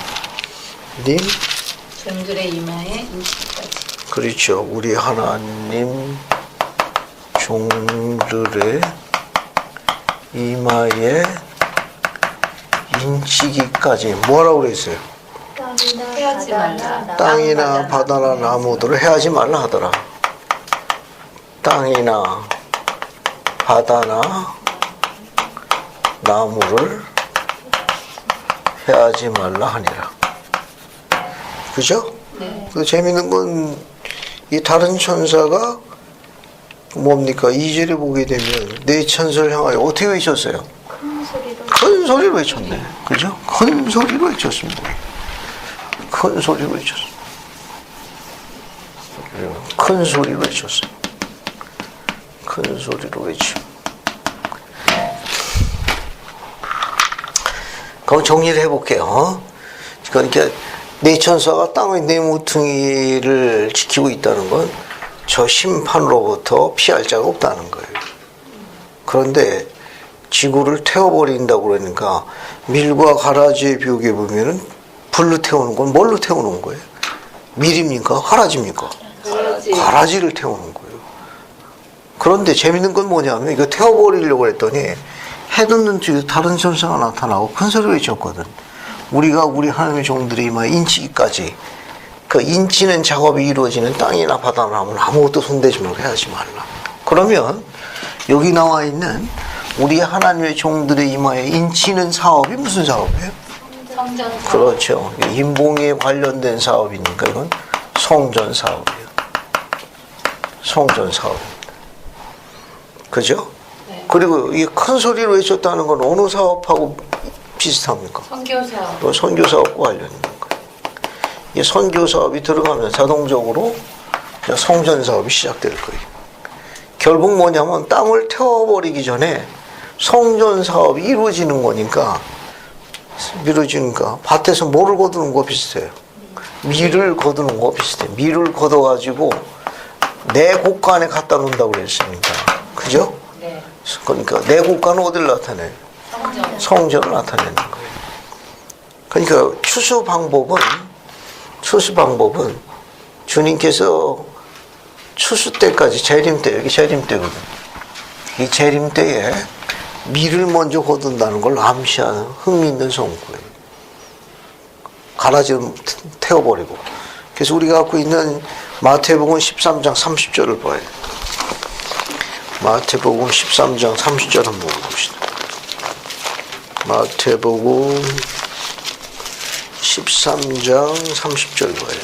종들의 이마에 인치까지. 그렇죠. 우리 하나님 종들의 이마에 인치기까지 뭐라고 그랬어요? 해하지 말라. 땅이나 바다나 나무들을 해하지 말라 하더라. 땅이나 바다나 나무를 해하지 말라 하니라. 그죠? 네. 그 재밌는 건 이 다른 천사가 뭡니까? 2절에 보게 되면 네 천사를 향하여 어떻게 외쳤어요? 큰 소리로 외쳤네. 그죠? 큰 소리로 외쳤습니다. 큰 소리로 외쳤어요. 큰 소리로 외쳤어요. 큰 소리로 외쳐. 그럼 정리를 해볼게요. 그러니까 네 천사가 땅의 네 모퉁이를 지키고 있다는 건 저 심판으로부터 피할 자가 없다는 거예요. 그런데 지구를 태워버린다고 그러니까 밀과 가라지의 비유에 보면은 불로 태우는 건 뭘로 태우는 거예요? 밀입니까? 가라지입니까? 가라지를 태우는 거예요. 그런데 재밌는 건 뭐냐면 이거 태워버리려고 했더니 해돋는 쪽에 다른 천사가 나타나고 큰 소리를 외쳤거든. 우리가 우리 하나님의 종들의 이마에 인치기까지 그 인치는 작업이 이루어지는 땅이나 바다나 하면 아무것도 손대지 말고 하지 말라. 그러면 여기 나와 있는 우리 하나님의 종들의 이마에 인치는 사업이 무슨 사업이에요? 성전 사업. 그렇죠. 인봉에 관련된 사업이니까 이건 성전 사업이에요. 성전 사업입니다. 그죠? 네. 그리고 이 큰 소리로 외쳤다는 건 어느 사업하고 비슷합니까? 선교 사업. 또 선교 사업과 관련된 거예요. 이 선교 사업이 들어가면 자동적으로 성전 사업이 시작될 거예요. 결국 뭐냐면 땅을 태워버리기 전에 성전 사업이 이루어지는 거니까 밭에서 뭐를 거두는 거 비슷해요. 밀을 거두는 거 비슷해요. 밀을 걷어가지고 내 곳간에 갖다 놓는다고 그랬습니다. 그죠? 네. 그러니까 내 곳간은 어디를 나타내요? 성전을 나타내는 거예요. 그러니까 추수 방법은 주님께서 추수 때까지 재림 때, 여기 재림 때거든. 이 재림 때에 밀을 먼저 거둔다는 걸 암시하는 흥미있는 성구예요. 가라지를 태워버리고. 그래서 우리가 갖고 있는 마태복음 13장 30절을 봐요. 마태복음 13장 30절 한번 봅시다. 마태복음 13장 30절 봐요.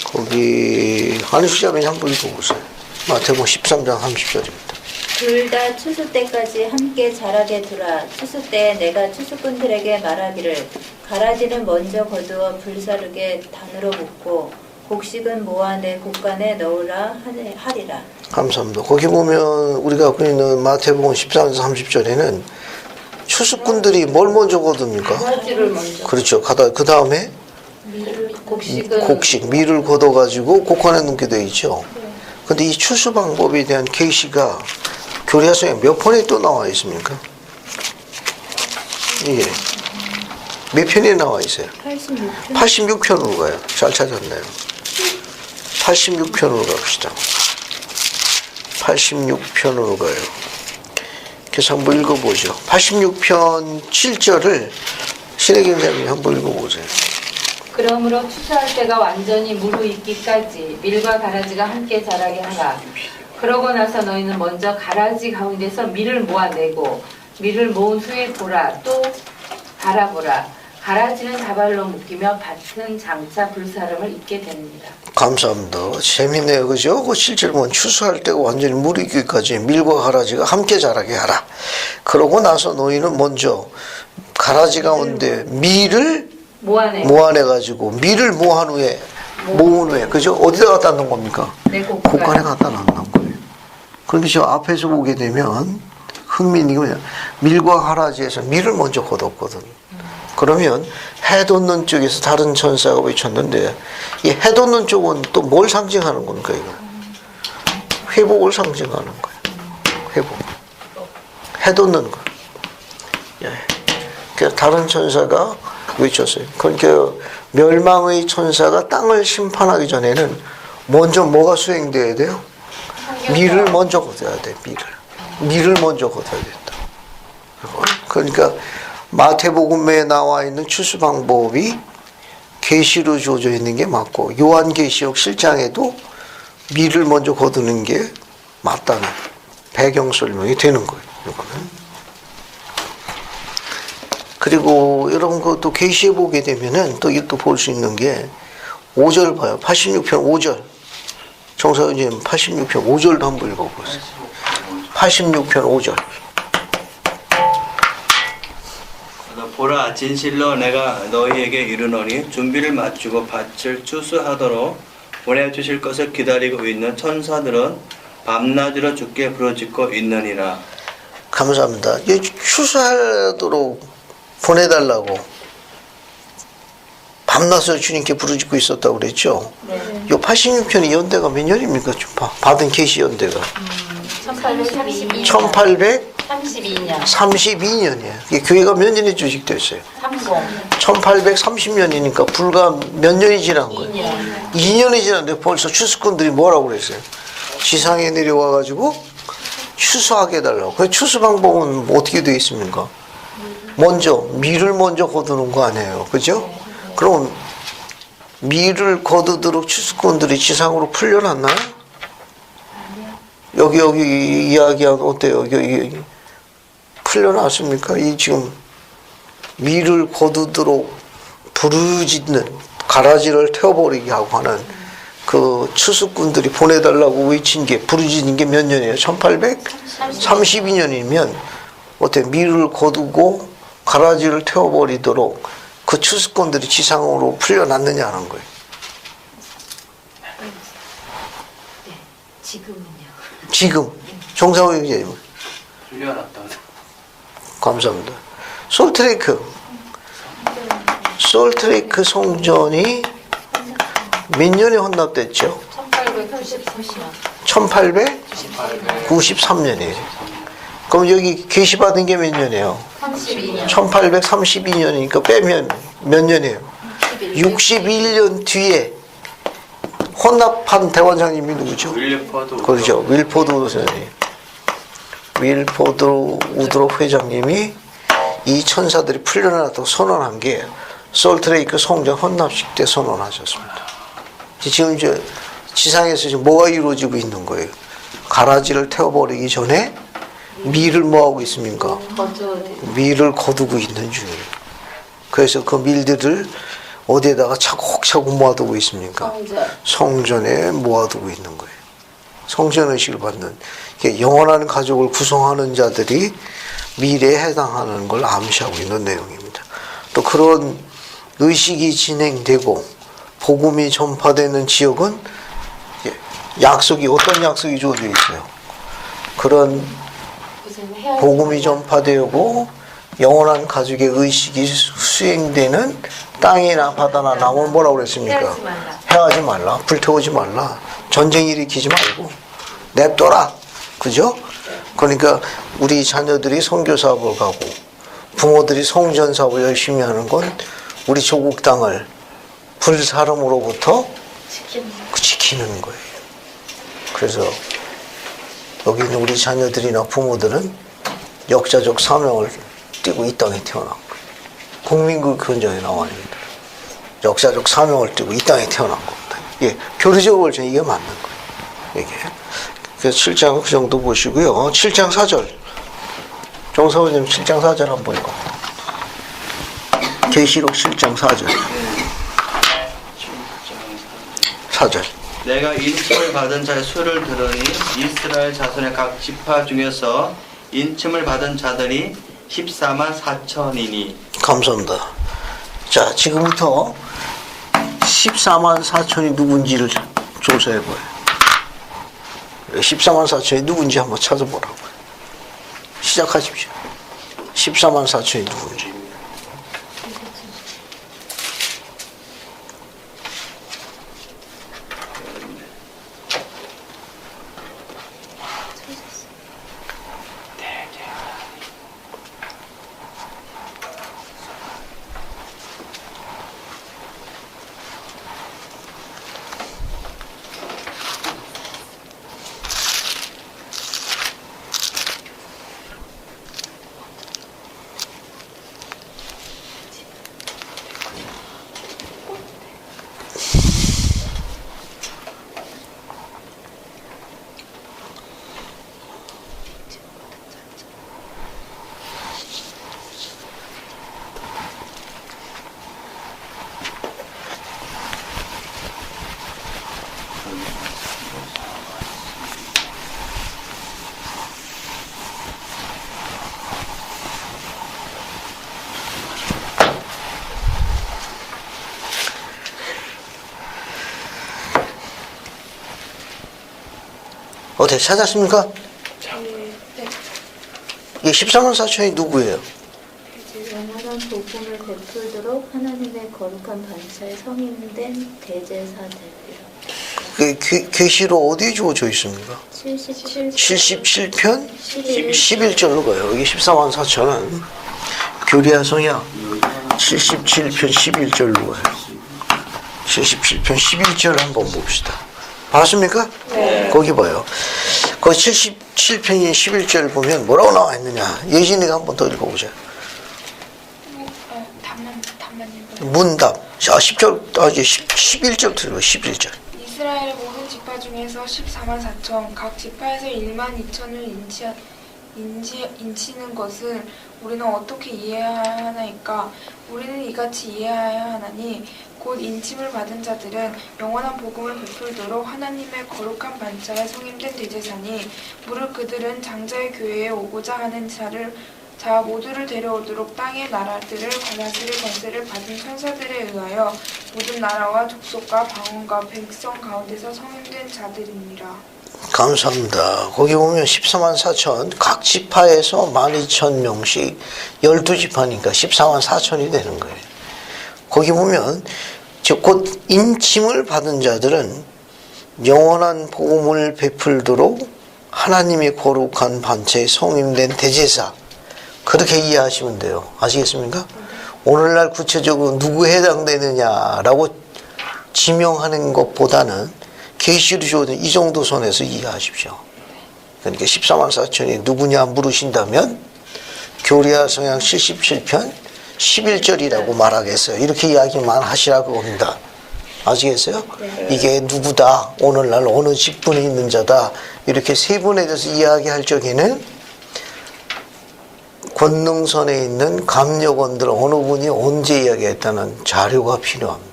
거기 한수자매님 한번 읽어보세요. 마태복음 13장 30절입니다. 둘 다 추수 때까지 함께 자라게 두라. 추수 때에 내가 추수꾼들에게 말하기를 가라지는 먼저 거두어 불사르게 단으로 묶고 곡식은 모아 내 곳간에 넣으라 하리라. 감사합니다. 거기 보면 우리가 갖고 있는 마태복음 13장 30절에는 추수꾼들이 뭘 먼저 거둡니까? 가라지를 먼저. 그렇죠. 그 다음에 곡식, 밀을 걷어가지고 곡간에 넣게 되어 있죠. 근데 이 추수 방법에 대한 계시가 교리학성에 몇 편이 또 나와 있습니까? 예. 몇 편이 나와 있어요? 86편. 86편으로 가요. 잘 찾았네요. 86편으로 갑시다. 86편으로 가요. 그래서 한번 읽어보죠. 86편 7절을 신혜경장님 한번 읽어보세요. 그러므로 추수할 때가 완전히 무르익기까지 밀과 가라지가 함께 자라게 하라. 그러고 나서 너희는 먼저 가라지 가운데서 밀을 모아내고 밀을 모은 후에 보라. 또 바라보라. 가라지는 다발로 묶이며 밭은 장차 불사름을 입게 됩니다. 감사합니다. 재밌네요. 그죠? 그 실제로 보면 추수할 때가 완전히 무르익기까지 밀과 가라지가 함께 자라게 하라. 그러고 나서 너희는 먼저 가라지 가운데 밀을 모아내가지고 밀을 모은 후에 그죠? 어디다 갖다 놓은 겁니까? 내 곳간에 갖다 놓는 거예요. 그런데 저 앞에서 보게 되면 흥미있는 게 뭐냐, 밀과 가라지에서 밀을 먼저 거뒀거든. 그러면 해 돋는 쪽에서 다른 천사가 외쳤는데 이 해 돋는 쪽은 또 뭘 상징하는 겁니까? 이거 회복을 상징하는 거예요. 회복. 해 돋는 거. 예. 그래서 다른 천사가 외쳤어요. 그러니까 멸망의 천사가 땅을 심판하기 전에는 먼저 뭐가 수행돼야 돼요? 밀을 먼저 거둬야 돼. 밀을 먼저 거둬야 된다. 그러니까 마태복음에 나와 있는 추수 방법이 계시로 주어져 있는 게 맞고 요한계시록 7장에도 밀을 먼저 거두는 게 맞다는 배경 설명이 되는 거예요. 이거는. 그리고 이런 것도 계시해 보게 되면은 또 이게 또 볼 수 있는 게 5절 봐요. 86편 5절. 정사님 86편 5절도 한번 읽어보세요. 86편 5절. 보라 진실로 내가 너희에게 이르노니 준비를 마치고 밭을 추수하도록 보내주실 것을 기다리고 있는 천사들은 밤낮으로 주께 부르짖고 있느니라. 감사합니다. 추수하도록 보내달라고 밤낮으로 주님께 부르짖고 있었다고 그랬죠. 네. 요 86편의 연대가 몇 년입니까? 좀 받은 계시 연대가 1832년. 1832년이에요. 32년. 이게 교회가 몇 년에 주식됐어요? 30. 1830년이니까 불과 몇 년이 지난 거예요. 2년이 지났는데 벌써 추수꾼들이 뭐라고 그랬어요? 지상에 내려와 가지고 추수하게 해달라고. 그 추수 방법은 어떻게 되어 있습니까? 먼저 밀을 먼저 거두는 거 아니에요, 그죠? 그럼 밀을 거두도록 추수꾼들이 지상으로 풀려났나요? 여기 이야기한 어때요? 여기 풀려났습니까? 이 지금 밀을 거두도록 부르짖는 가라지를 태워버리게 하고 하는 그 추수꾼들이 보내달라고 외친 게 부르짖는 게 몇 년이에요? 1832년이면 어때? 밀을 거두고 가라지를 태워버리도록 그 추수꾼들이 지상으로 풀려났느냐는 거예요. 지금은요. 지금 정상훈 형제님 풀려났다. 감사합니다. 솔트레이크 성전이 몇 년에 헌납됐죠? 1893년. 1893년이에요. 그럼 여기 계시받은 게 몇 년이에요? 32년. 1832년이니까 빼면 몇 년이에요? 61년 뒤에 헌납한 대원장님이 누구죠? 윌리포드 그렇죠. 윌포드 선생님. 윌포드 우드롭 회장님이 이 천사들이 풀려났다고 선언한 게 솔트레이크 성전 헌납식 때 선언하셨습니다. 지금 이제 지상에서 지금 뭐가 이루어지고 있는 거예요? 가라지를 태워버리기 전에 밀을 뭐하고 있습니까? 밀을 거두고 있는 중이에요. 그래서 그 밀들을 어디에다가 차곡차곡 모아두고 있습니까? 성전에 모아두고 있는 거예요. 성전의식을 받는 영원한 가족을 구성하는 자들이 미래에 해당하는 걸 암시하고 있는 내용입니다. 또 그런 의식이 진행되고 복음이 전파되는 지역은 약속이 어떤 약속이 주어져 있어요? 그런 복음이 전파되고 영원한 가족의 의식이 수행되는 땅이나 바다나 나무는 뭐라고 그랬습니까? 해하지 말라. 불태우지 말라. 전쟁 일으키지 말고 냅둬라. 그죠? 그러니까 우리 자녀들이 선교 사업을 가고 부모들이 성전 사업을 열심히 하는 건 우리 조국 땅을 불사름으로부터 지키는 거예요. 그래서 여기 있는 우리 자녀들이나 부모들은 역사적 사명을 띠고 이 땅에 태어난 거예요. 국민국 현장에 나와 있는 역사적 사명을 띠고 이 땅에 태어난 겁니다. 예, 교리적으로 저는 이게 맞는 거예요. 이게. 그래서 7장 그 정도 보시고요. 7장 4절. 정사원님 7장 4절 한번 읽어. 계시록 7장 4절. 4절. 내가 인침을 받은 자의 수를 들으니 이스라엘 자손의 각 지파 중에서 인침을 받은 자들이 14만 4천이니. 감사합니다. 자, 지금부터 14만 4천이 누군지를 조사해봐요. 14만 4천이 누군지 한번 찾아보라고요. 시작하십시오. 14만 4천이 누군지. 어떻게 찾았습니까? 네. 이 14만 4천이 누구예요? 영원한 영원한 복음을 베풀도록 하나님의 거룩한 반차에 성인된 대제사 되리라. 계시로 어디에 주어져 있습니까? 77편 11절로 가요. 여기 14만 4천은 교리야성이야. 77편 11절로 가요. 77편 11절 한번 봅시다. 봤습니까? 네. 거기 봐요. 거기 77편이 11절 보면 뭐라고 나와 있느냐. 예진이가 한번 더 읽어보자. 문답. 자, 10절, 11절 들고 11절. 이스라엘의 모든 지파 중에서 14만 4천, 각 지파에서 1만 2천을 인치는 것을 우리는 어떻게 이해해야 하나이까? 우리는 이같이 이해해야 하나니 곧 인침을 받은 자들은 영원한 복음을 베풀도록 하나님의 거룩한 반차에 성임된 대제사니 무릇 그들은 장자의 교회에 오고자 하는 자 모두를 데려오도록 땅의 나라들을 다스릴 권세를 받은 천사들에 의하여 모든 나라와 족속과 방언과 백성 가운데서 성임된 자들이니라. 감사합니다. 거기 보면 14만 4천, 각 지파에서 12,000명씩 12지파니까 14만 4천이 되는 거예요. 거기 보면 곧 인침을 받은 자들은 영원한 복음을 베풀도록 하나님의 거룩한 반차에 성임된 대제사, 그렇게 이해하시면 돼요. 아시겠습니까? 오늘날 구체적으로 누구에 해당되느냐라고 지명하는 것보다는 계시로 주어진 이 정도 선에서 이해하십시오. 그러니까 14만 4천이 누구냐 물으신다면 교리야 성경 77편 11절이라고 말하겠어요. 이렇게 이야기만 하시라고 합니다. 아시겠어요? 네. 이게 누구다, 오늘날 어느 직분에 있는 자다, 이렇게 세 분에 대해서 이야기할 적에는 권능선에 있는 감력원들 어느 분이 언제 이야기했다는 자료가 필요합니다.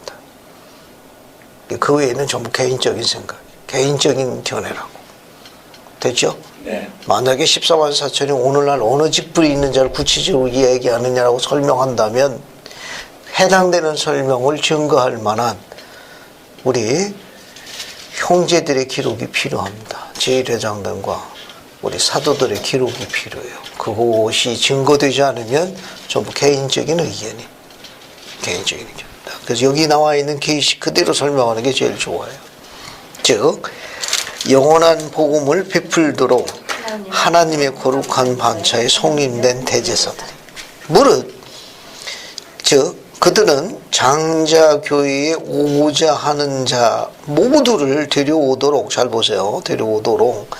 그 외에는 전부 개인적인 생각, 개인적인 견해라고. 됐죠? 네. 만약에 14만 4천이 오늘날 어느 직분이 있는 자를 구체적으로 이야기하느냐라고 설명한다면 해당되는 설명을 증거할 만한 우리 형제들의 기록이 필요합니다. 제1회장단과 우리 사도들의 기록이 필요해요. 그것이 증거되지 않으면 전부 개인적인 의견이, 개인적인 의견입니다. 그래서 여기 나와 있는 계시 그대로 설명하는 게 제일 좋아요. 즉 영원한 복음을 베풀도록 하나님의 거룩한 반차에 성임된 대제사들, 무릇 즉 그들은 장자교회에 오고자 하는 자 모두를 데려오도록, 잘 보세요, 데려오도록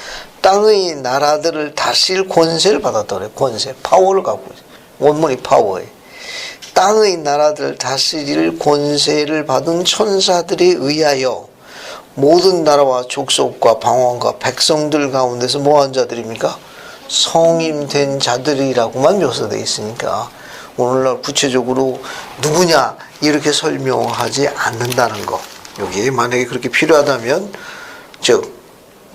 땅의 나라들을 다스릴 권세를 받았더래. 권세, 파워를 갖고 있어요. 원문이 파워예요. 땅의 나라들을 다스릴 권세를 받은 천사들에 의하여 모든 나라와 족속과 방언과 백성들 가운데서 뭐한 자들입니까? 성임된 자들이라고만 묘사되어 있으니까 오늘날 구체적으로 누구냐 이렇게 설명하지 않는다는 거. 여기 만약에 그렇게 필요하다면 즉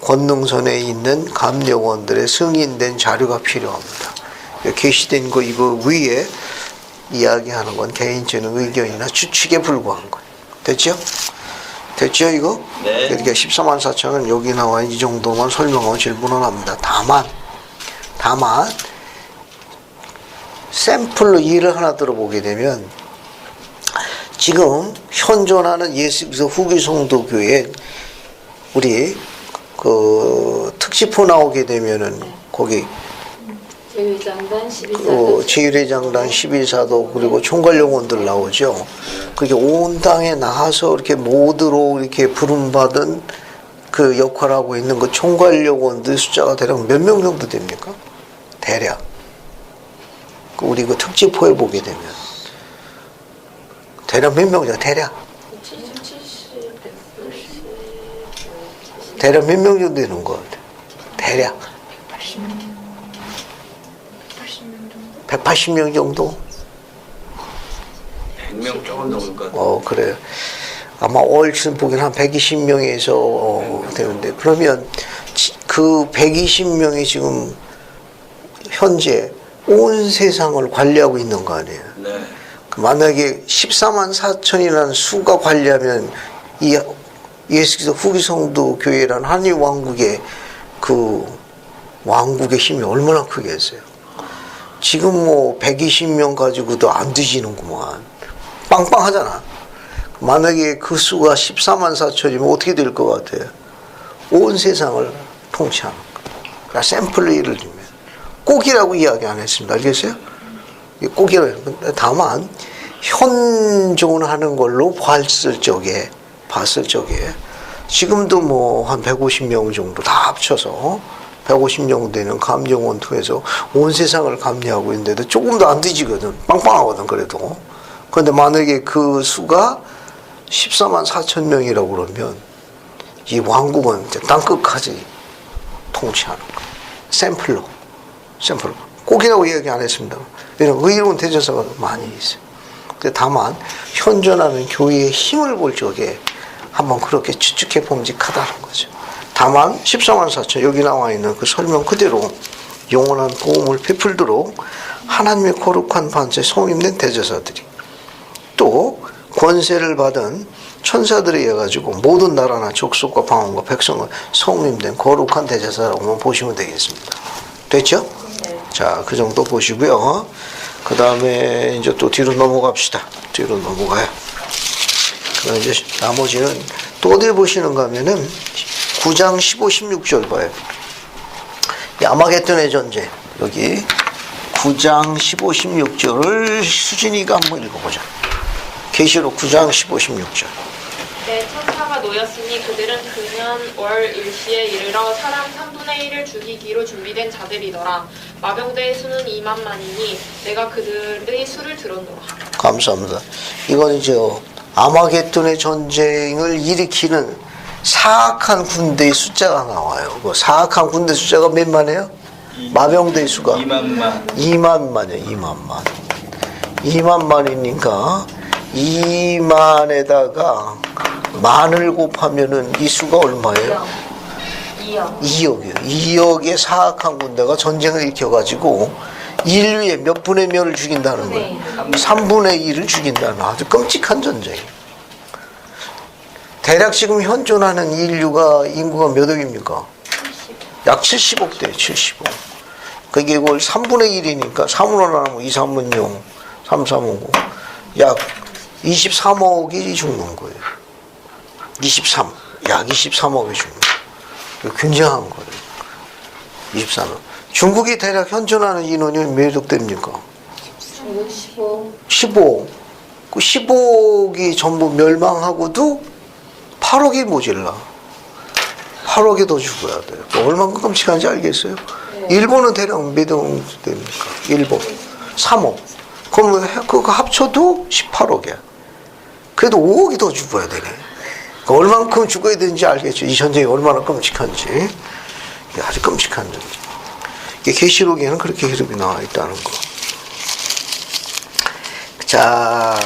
권능선에 있는 감력원들의 승인된 자료가 필요합니다. 게시된 거 이거 위에 이야기하는 건 개인적인 의견이나 추측에 불과한 거예요. 됐죠? 됐죠 이거? 네. 그러니까 14만 4천은 여기 나와 이 정도만 설명하면 제일 무난합니다. 다만 샘플로 예를 하나 들어보게 되면 지금 현존하는 예수 그리스도 후기 성도교회 우리 그 특집호 나오게 되면은 거기 제1회장단 11사도, 제1회장단 11사도 그리고 총괄영혼들 나오죠. 그게 온 땅에 나와서 이렇게 모두로 이렇게 부름받은 그 역할하고 있는 그 총괄영혼들 숫자가 대략 몇 명 정도 됩니까? 대략. 우리 그 특집호에 보게 되면 대략 몇 명이죠? 대략 몇 명 정도 되는 것 같아요. 대략 180명 정도? 100명 조금 넘을 것 같아요. 그래요. 아마 얼추 보기엔 한 120명에서 되는데, 그러면 그 120명이 지금 현재 온 세상을 관리하고 있는 거 아니에요? 네. 만약에 14만 4천이라는 수가 관리하면 이 예수 그리스도 후기 성도 교회라는 한일 왕국의 그 왕국의 힘이 얼마나 크겠어요. 지금 뭐 120명 가지고도 안 뒤지는구만. 빵빵하잖아. 만약에 그 수가 14만 4천이면 어떻게 될 것 같아요? 온 세상을 통치하는 거. 그러니까 샘플로 예를 들면 꼭이라고 이야기 안 했습니다. 알겠어요? 꼭이라고. 다만 현존하는 걸로 봤을 적에 지금도 뭐 한 150명 정도 다 합쳐서 150명 되는 감정원 통해서 온 세상을 감리하고 있는데도 조금도 안 뒤지거든. 빵빵하거든. 그래도. 그런데 만약에 그 수가 14만 4천 명이라고 그러면 이 왕국은 이제 땅끝까지 통치하는 거예요. 샘플로. 꼭이라고 이야기 안 했습니다. 왜냐면 의로운 대제사가 많이 있어요. 근데 다만 현존하는 교회의 힘을 볼 적에 한번 그렇게 추측해 봄직하다는 거죠. 다만 14만 4천 여기 나와 있는 그 설명 그대로 영원한 보험을 베풀도록 하나님의 거룩한 반차에 성임된 대제사들이 또 권세를 받은 천사들에 의해 가지고 모든 나라나 족속과 방언과 백성을 성임된 거룩한 대제사라고만 보시면 되겠습니다. 됐죠? 자, 그 정도 보시고요. 그 다음에 이제 또 뒤로 넘어갑시다. 뒤로 넘어가요. 그럼 이제 나머지는 또 어디 보시는가 하면은 9장 15, 16절 봐요. 아마겟돈의 전쟁. 여기 9장 15, 16절을 수진이가 한번 읽어보자. 계시록 9장 15, 16절. 내 천사가 놓였으니 그들은 그년 월 일시에 이르러 사람 3분의 1을 죽이기로 준비된 자들이더라. 마병대의 수는 2만만이니 내가 그들의 수를 들었노라. 감사합니다. 이건 이제 아마겟돈의 전쟁을 일으키는 사악한 군대의 숫자가 나와요. 그 사악한 군대 숫자가 몇만이에요? 마병대의 수가 2만만이에요. 2만만이니까 2만에다가 만을 곱하면은 이 수가 얼마예요? 2억이에요. 2억의 사악한 군대가 전쟁을 일으켜가지고 인류의 몇 분의 몇을 죽인다는 거예요? 3분의 1을 죽인다는 아주 끔찍한 전쟁이에요. 대략 지금 현존하는 인구가 몇 억입니까? 약 70억 대예요. 70억. 그게 이걸 3분의 1이니까 3으로 나누면 2, 3은 0, 3, 3은 9. 약 23억이 죽는 거예요. 23. 약 23억이 죽는 거예요. 굉장한 거예요. 23억. 중국이 대략 현존하는 인원이 몇 억 됩니까? 15. 그 15억이 전부 멸망하고도 8억이 모질라. 8억이 더 죽어야 돼요. 얼마나 끔찍한지 알겠어요? 일본은 대략 몇 억 됩니까? 일본. 3억. 그럼 그거 합쳐도 18억이야. 그래도 5억이 더 죽어야 되네. 그러니까 얼만큼 죽어야 되는지 알겠죠? 이 전쟁이 얼마나 끔찍한지. 이게 아주 끔찍한 전쟁. 이게 계시록에는 그렇게 이름이 나와 있다는 거. 자,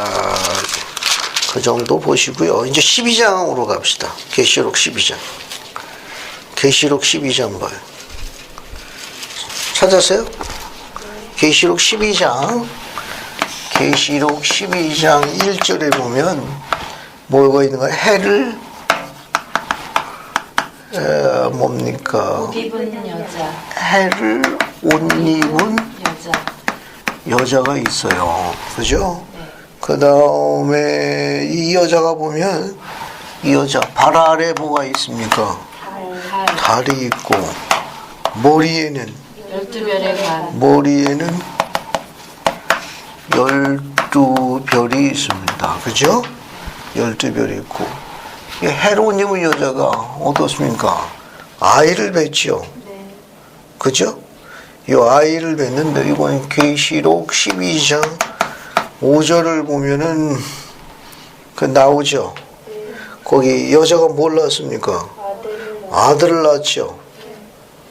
그 정도 보시고요. 이제 12장으로 갑시다. 계시록 12장. 계시록 12장 봐요. 찾았어요? 계시록 12장. 계시록 12장 1절에 보면 뭐가 있는 거야? 해를 뭡니까? 옷 입은 여자. 해를 옷 입은 여자. 여자가 있어요. 그죠? 그 다음에 이 여자가 보면 이 여자 발 아래 뭐가 있습니까? 달이 있고 머리에는 12별의 관. 머리에는 12별이 있습니다. 그죠? 12별이 있고 이 헤로님의 여자가 어떻습니까? 아이를 낳지요. 그죠? 이 아이를 낳는데 이번 계시록 12장 5절을 보면은 그 나오죠. 거기 여자가 뭘 낳았습니까? 아들을 낳았죠.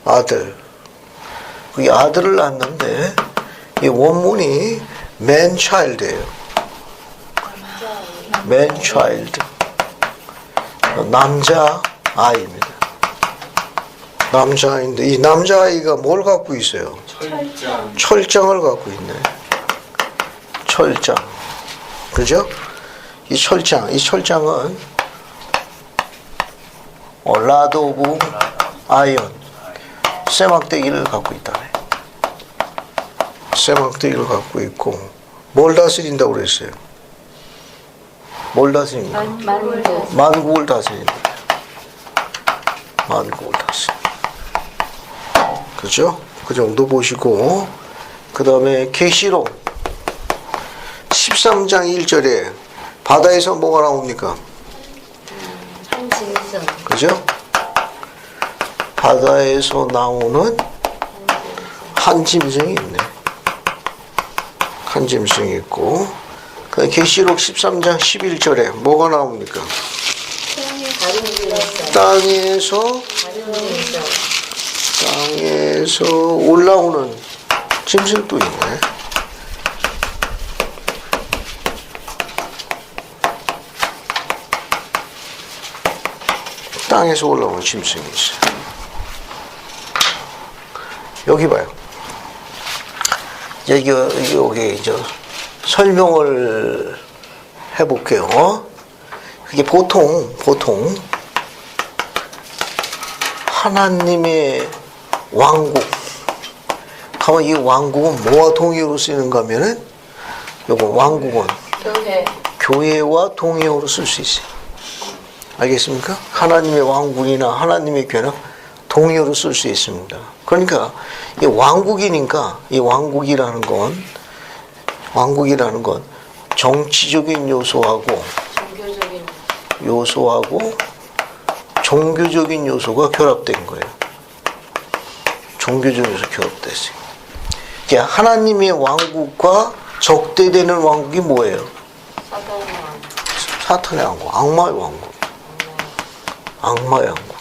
아들. 그 아들을 낳았는데 이 원문이 man child예요. man child. 남자 아이입니다. 남자 아이인데 이 남자 아이가 뭘 갖고 있어요? 철장을 갖고 있네. 철장. 그죠? 이 철장은 라드 오브 아이언 쇠막대기를 갖고 있다네. 세망대기를 갖고 있고 뭘 다스린다고 그랬어요? 뭘 다스린다? 만국을 다스린다. 만국을 다스린다. 그죠? 그 정도 보시고 그 다음에 계시록 13장 1절에 바다에서 뭐가 나옵니까? 한 짐승. 그죠? 바다에서 나오는 한 짐승이 있네. 한 짐승이 있고 그 계시록 13장 11절에 뭐가 나옵니까? 다른 짐승. 땅에서 다른 짐승. 올라오는 짐승도 있네. 땅에서 올라오는 짐승이 있어요. 여기 봐요. 여기 이제 설명을 해볼게요. 이게 보통 하나님의 왕국. 가만 이 왕국은 뭐와 동의어로 쓰이는가 하면은 요거 왕국은 교회와 동의어로 쓸 수 있어요. 알겠습니까? 하나님의 왕국이나 하나님의 교회는 동의어로 쓸 수 있습니다. 그러니까 이 왕국이니까 이 왕국이라는 건 정치적인 요소하고 종교적인 요소가 결합된 거예요. 종교적인 요소 결합됐어요. 이제 하나님의 왕국과 적대되는 왕국이 뭐예요? 사탄의 왕국, 악마의 왕국. 악마의 왕국.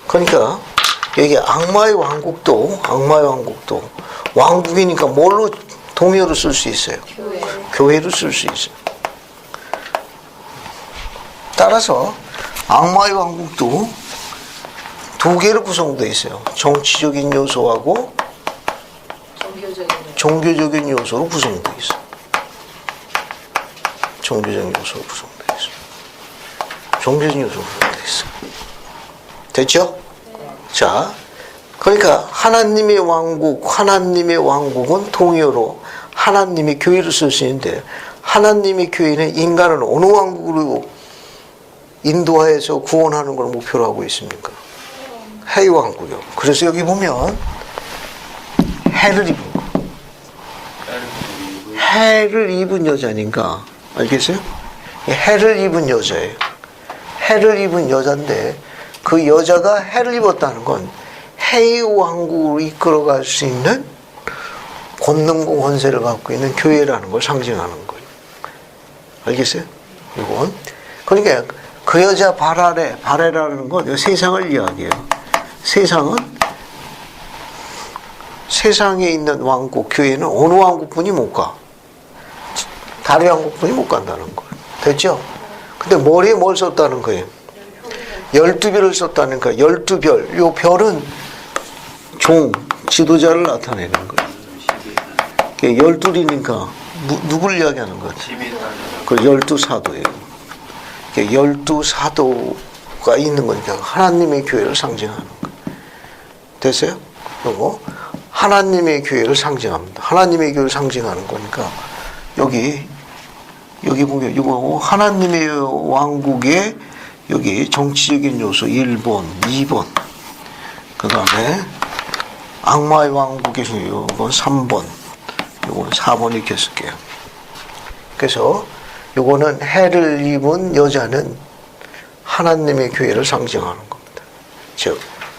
그러니까 여기 악마의 왕국도 왕국이니까 뭘로 동의어로 쓸 수 있어요? 교회로 쓸 수 있어요. 따라서 악마의 왕국도 두 개로 구성되어 있어요. 정치적인 요소하고 종교적인 요소로 구성되어 있어요. 종교적인 요소로 구성되어 있어요. 종교적인 요소로 구성되어 있어요. 됐죠? 자, 그러니까 하나님의 왕국은 동의어로 하나님의 교회를 쓸 수 있는데 하나님의 교회는 인간을 어느 왕국으로 인도하여서 구원하는 걸 목표로 하고 있습니까? 해의 왕국이요. 그래서 여기 보면 해를 입은 거. 해를 입은 여자니까 알겠어요? 해를 입은 여자예요. 해를 입은 여자인데 그 여자가 해를 입었다는 건 해의 왕국으로 이끌어갈 수 있는 권능과 권세를 갖고 있는 교회라는 걸 상징하는 거예요. 알겠어요? 이건 그러니까 그 여자 발해라는 건 세상을 이야기해요. 세상에 있는 왕국, 교회는 어느 왕국분이 못 가. 다른 왕국분이 못 간다는 거예요. 됐죠? 근데 머리에 뭘 썼다는 거예요? 12별을 썼다니까 12별. 요 별은 지도자를 나타내는 거예요. 12이니까 누굴 이야기하는 거예요? 그 12사도예요. 12사도가 있는 거니까 하나님의 교회를 상징하는 거예요. 됐어요? 그리고 하나님의 교회를 상징합니다. 하나님의 교회를 상징하는 거니까 여기 보면 이거 하나님의 왕국의 여기 정치적인 요소 1번, 2번 그 다음에 악마의 왕국의 이건 3번 이건 4번 이렇게 쓸게요. 그래서 이거는 해를 입은 여자는 하나님의 교회를 상징하는 겁니다. 즉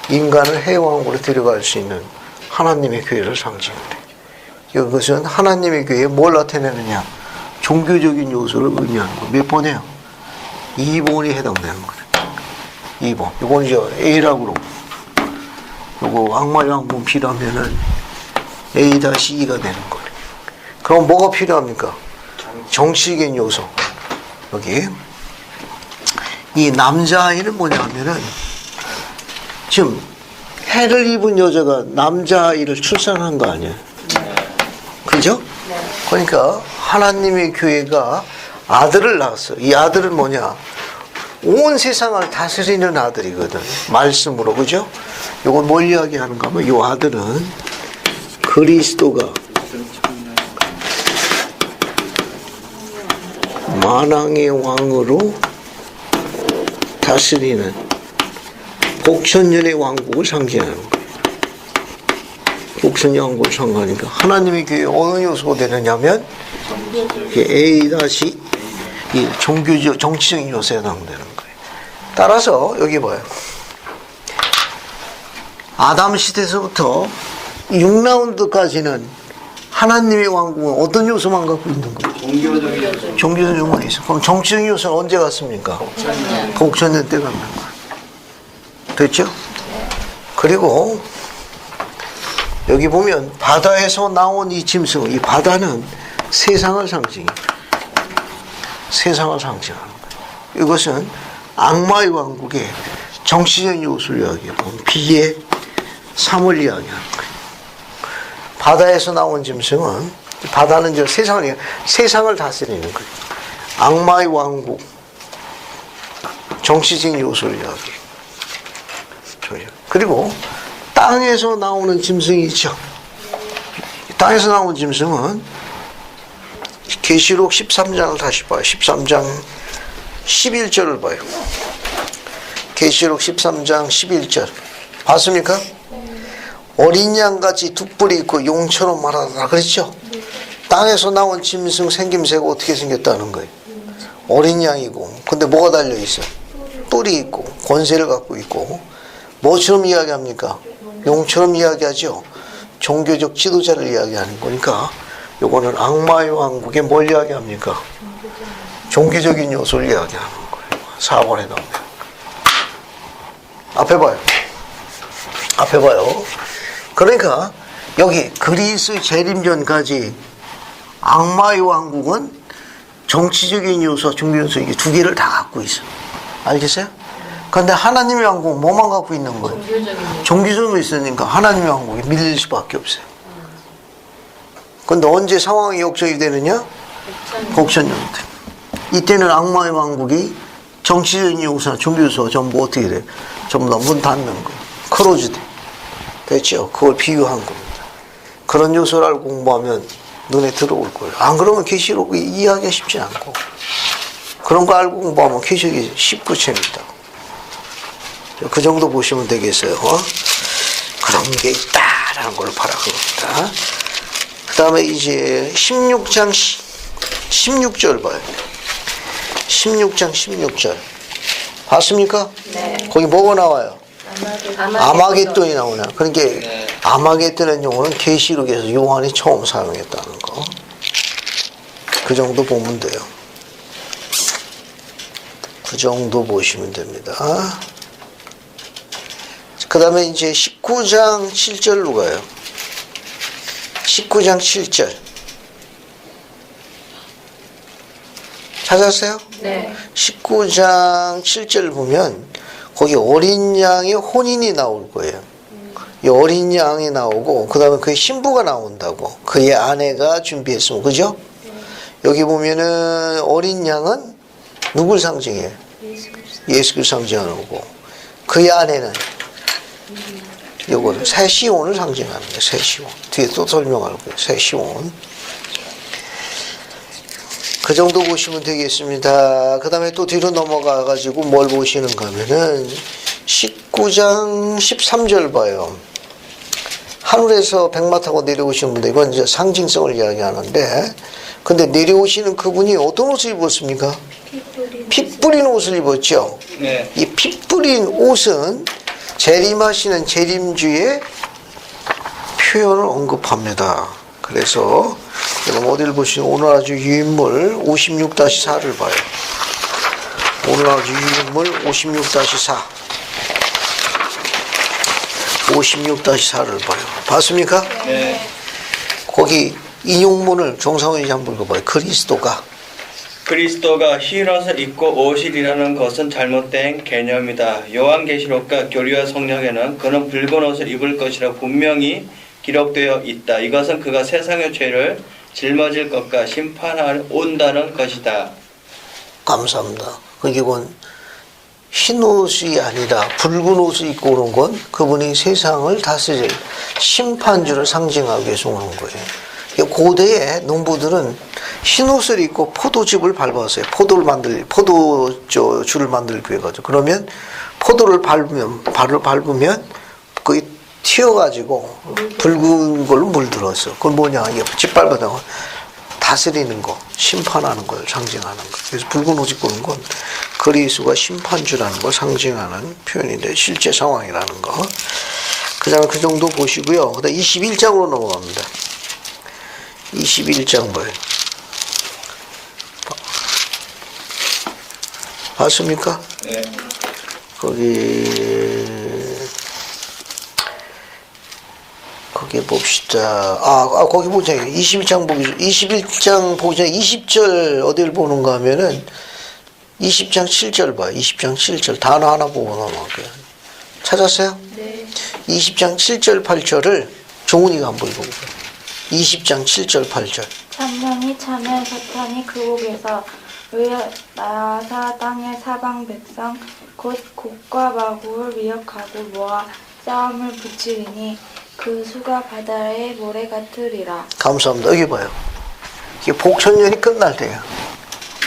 인간을 해의 왕국으로 데려갈 수 있는 하나님의 교회를 상징해요. 이것은 하나님의 교회에 뭘 나타내느냐? 종교적인 요소를 의미하는 거예요. 몇 번이에요? 2번이 해당되는 거예요. 2번. 이건 이제 A라고 그러고 요거 악마의 왕국 필요하면은 A-2가 되는 거예요. 그럼 뭐가 필요합니까? 정치적인 요소. 여기 이 남자아이는 뭐냐면은 지금 해를 입은 여자가 남자아이를 출산한 거 아니에요? 그죠? 그러니까 하나님의 교회가 아들을 낳았어. 이 아들은 뭐냐? 온 세상을 다스리는 아들이거든. 말씀으로, 그죠? 요건 뭘 이야기하는가 하면 이 아들은 그리스도가 만왕의 왕으로 다스리는 복천년의 왕국을 상징하는 거예요. 복천년 왕국을 상징하니까 하나님의 교회 어느 요소가 되느냐면 A 다시 이 종교적 정치적인 요소에 해당되는 거예요. 따라서 여기 봐요. 아담 시대에서부터 6라운드까지는 하나님의 왕국은 어떤 요소만 갖고 있는 거예요? 종교적인 요소만 있어. 그럼 정치적인 요소는 언제 갔습니까? 복천년 때 갖는 거예요. 됐죠? 그리고 여기 보면 바다에서 나온 이 짐승, 이 바다는 세상을 상징해요. 세상을 상징하는 거예요. 이것은 악마의 왕국의 정치적인 요소를 이야기하고 비의 삶을 이야기하는 거예요. 바다에서 나온 짐승은 바다는 이제 세상을 다스리는 거예요. 악마의 왕국 정치적인 요소를 이야기해요. 그리고 땅에서 나오는 짐승이 있죠. 땅에서 나온 짐승은 계시록 13장을 다시 봐요. 13장 11절을 봐요. 계시록 13장 11절 봤습니까? 어린 양같이 두 뿔이 있고 용처럼 말하더라 그랬죠? 땅에서 나온 짐승 생김새가 어떻게 생겼다는 거예요? 어린 양이고 근데 뭐가 달려있어요? 뿔이 있고 권세를 갖고 있고 뭐처럼 이야기합니까? 용처럼 이야기하죠. 종교적 지도자를 이야기하는 거니까 요거는 악마의 왕국에 뭘 이야기합니까? 종교적인 요소를 이야기하는 거예요. 4번에 나오면 앞에 봐요. 앞에 봐요. 그러니까 여기 그리스 재림 전까지 악마의 왕국은 정치적인 요소, 종교 요소 이게 두 개를 다 갖고 있어. 알겠어요? 그런데 하나님의 왕국은 뭐만 갖고 있는 거예요? 종교적인 거 있으니까 하나님의 왕국이 밀릴 수밖에 없어요. 그런데 언제 상황이 역전이 되느냐? 복천년 때. 이때는 악마의 왕국이 정치적인 요소나 종교 요소가 전부 어떻게 돼? 전부 다 문 닫는 거예요. 크로즈 돼. 됐죠? 그걸 비유한 겁니다. 그런 요소를 알고 공부하면 눈에 들어올 거예요. 안 그러면 계시록이 이해하기가 쉽지 않고 그런 거 알고 공부하면 계시록이 쉽고 재밌다. 그 정도 보시면 되겠어요. 그런 게 있다라는 걸 바라봅니다. 그 다음에 이제 16장 16절 봐요. 16장 16절 봤습니까? 네. 거기 뭐가 나와요? 아마겟돈이 나오나. 그러니까 네. 아마겟돈의 용어는 계시록에서 요한이 처음 사용했다는 거. 그 정도 보면 돼요. 그 정도 보시면 됩니다. 그 다음에 이제 19장 7절로 가요. 19장 7절. 찾았어요? 네. 19장 7절 보면 거기 어린 양의 혼인이 나올 거예요. 이 어린 양이 나오고 그 다음에 그의 신부가 나온다고. 그의 아내가 준비했으면. 그죠? 여기 보면은 어린 양은 누굴 상징해요? 예수 그리스도를 상징하는 거고 그의 아내는 요거는 새 시온을 상징하는 거예요. 새 시온. 뒤에 또 설명할 거예요. 새 시온. 그 정도 보시면 되겠습니다. 그 다음에 또 뒤로 넘어가 가지고 뭘 보시는가 하면은 19장 13절 봐요. 하늘에서 백마 타고 내려오시는 분들, 이건 이제 상징성을 이야기하는데, 근데 내려오시는 그분이 어떤 옷을 입었습니까? 피 뿌린 옷을 입었죠. 네. 이 피 뿌린 옷은 재림하시는 재림주의 표현을 언급합니다. 그래서 여러분 어디를 보시면 오늘 아주 유인물 56-4를 봐요. 오늘 아주 유인물 56-4 56-4를 봐요. 봤습니까? 네. 거기 인용문을 정상훈이 한번 읽어봐요. 그리스도가 흰옷을 입고 오실이라는 것은 잘못된 개념이다. 요한계시록과 교리와 성령에는 그는 붉은 옷을 입을 것이라 분명히 기록되어 있다. 이것은 그가 세상의 죄를 짊어질 것과 심판하러 온다는 것이다. 감사합니다. 그건 흰 옷이 아니라 붉은 옷을 입고 오는 건 그분이 세상을 다스릴 심판주를 상징하기 위해서 오는 거예요. 고대의 농부들은 흰 옷을 입고 포도즙을 밟았어요. 포도주를 만들기 위해 가지고. 그러면 포도를 밟으면 거기 튀어가지고 붉은 걸로 물들었어. 그건 뭐냐? 이게 짓밟아다가 다스리는 거, 심판하는 걸 상징하는 거. 그래서 붉은 옷 입고 오는 건 그리스도가 심판주라는 걸 상징하는 표현인데 실제 상황이라는 거. 그 다음에 그 정도 보시고요. 그 다음 21장으로 넘어갑니다. 21장 뭐예요? 봤습니까? 네. 거기 봅시다. 거기 보자. 21장 보기 전에 20절 어디를 보는가 하면은 20장 7절 봐요. 20장 7절. 단어 하나 보고 넘어갈게요. 찾았어요? 네. 20장 7절 8절을 종훈이가 한번 읽어보세요. 20장 7절 8절. 천명이 차면 사탄이 그곳에서 나사 땅의 사방 백성 곧 곡과 마구를 미역하고 모아 싸움을 붙이리니 그 수가 바다의 모래 같으리라. 감사합니다. 여기 봐요. 이게 복천년이 끝날 때야.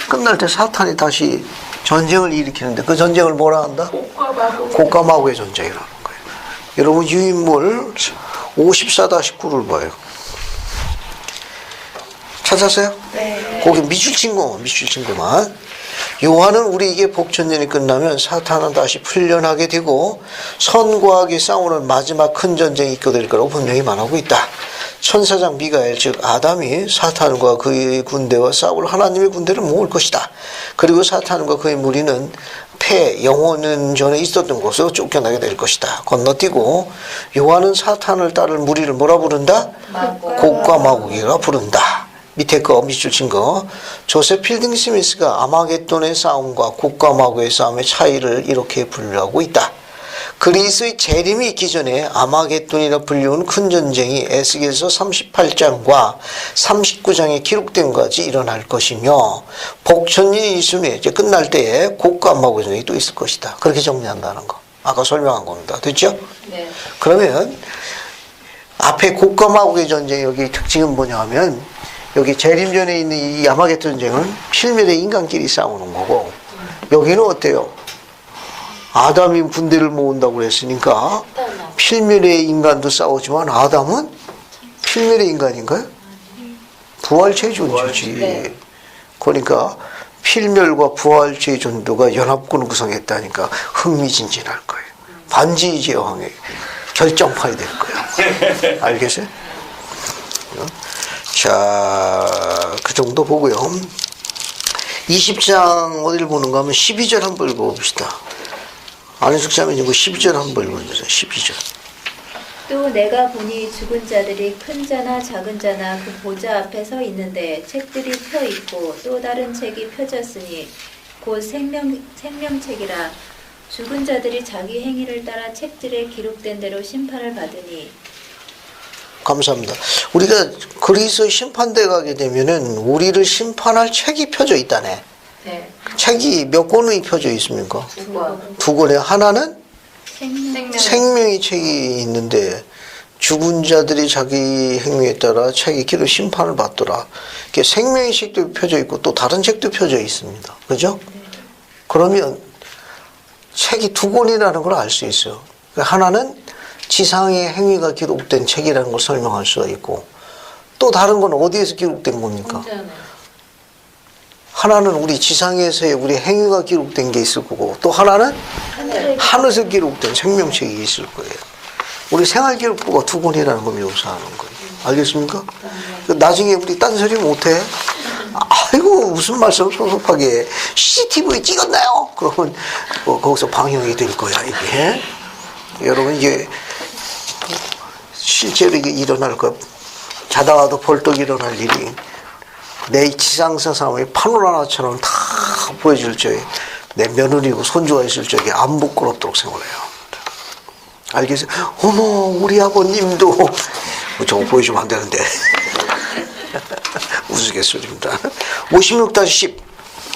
끝날 때 사탄이 다시 전쟁을 일으키는데 그 전쟁을 뭐라 한다? 곡과 마구의 전쟁이라는 거예요. 여러분 유인물 54-9를 봐요. 찾았어요? 네. 거기 밑줄 친 거만. 요한은 우리에게 복천년이 끝나면 사탄은 다시 풀려나게 되고 선과 악이 싸우는 마지막 큰 전쟁이 있게 될 거라고 분명히 말하고 있다. 천사장 미가엘 즉 아담이 사탄과 그의 군대와 싸울 하나님의 군대를 모을 것이다. 그리고 사탄과 그의 무리는 영혼은 전에 있었던 곳으로 쫓겨나게 될 것이다. 건너뛰고 요한은 사탄을 따를 무리를 뭐라 부른다? 곡과 마구기라 부른다. 밑에 거 밑줄 친 거. 조셉 필딩 스미스가 아마겟돈의 싸움과 곡과 마구의 싸움의 차이를 이렇게 분류하고 있다. 그리스의 재림이 있기 전에 아마겟돈이라 불리우는 큰 전쟁이 에스겔서 38장과 39장에 기록된 것까지 일어날 것이며 복천년이 있으면 이제 끝날 때에 곡과 마구의 전쟁이 또 있을 것이다. 그렇게 정리한다는 거. 아까 설명한 겁니다. 됐죠? 네. 그러면 앞에 곡과 마구의 전쟁 여기 특징은 뭐냐 하면 여기 재림전에 있는 이 아마겟돈 전쟁은 필멸의 인간끼리 싸우는 거고 여기는 어때요? 아담이 군대를 모은다고 그랬으니까 필멸의 인간도 싸우지만 아담은 필멸의 인간인가요? 부활체의 존재지. 네. 그러니까 필멸과 부활체의 존재가 연합군을 구성했다니까 흥미진진할 거예요. 반지의 제왕의 결정판이 될 거예요. 알겠어요? 자, 그 정도 보고요. 20장 어디를 보는가 하면 12절 한번 읽어봅시다. 안혜숙 자매님 그 12절 한번 읽어주세요. 12절. 또 내가 보니 죽은 자들이 큰 자나 작은 자나 그 보좌 앞에 서 있는데 책들이 펴 있고 또 다른 책이 펴졌으니 곧 생명책이라. 죽은 자들이 자기 행위를 따라 책들에 기록된 대로 심판을 받으니. 감사합니다. 우리가 그리스도의 심판대 가게 되면은 우리를 심판할 책이 펴져 있다네. 네. 책이 몇 권이 펴져 있습니까? 2권. 두 권에 하나는 생명. 생명의 책이 있는데 죽은 자들이 자기 행위에 따라 책이 기록 심판을 받더라. 이게 생명의 책도 펴져 있고 또 다른 책도 펴져 있습니다. 그죠? 그러면 책이 두 권이라는 걸 알 수 있어요. 하나는 지상의 행위가 기록된 책이라는 걸 설명할 수가 있고 또 다른 건 어디에서 기록된 겁니까? 하나는 우리 지상에서의 우리 행위가 기록된 게 있을 거고 또 하나는 하늘에서 기록된 생명책이 있을 거예요. 우리 생활기록부가 두 권이라는 걸 묘사하는 거예요. 알겠습니까? 나중에 우리 딴소리 못해. 아이고 무슨 말씀 소소하게 CCTV 찍었나요? 그러면 거기서 방영이 될 거야 이게. 여러분 이게 실제로 이게 일어날 거 자다가도 벌떡 일어날 일이 내 지상사 삶의 파노라마처럼 다 보여줄 적에 내 며느리고 손주가 있을 적에 안 부끄럽도록 생활해요. 알겠어요? 어머 우리 아버님도 저거 보여주면 안 되는데 우스갯소리입니다. 56-10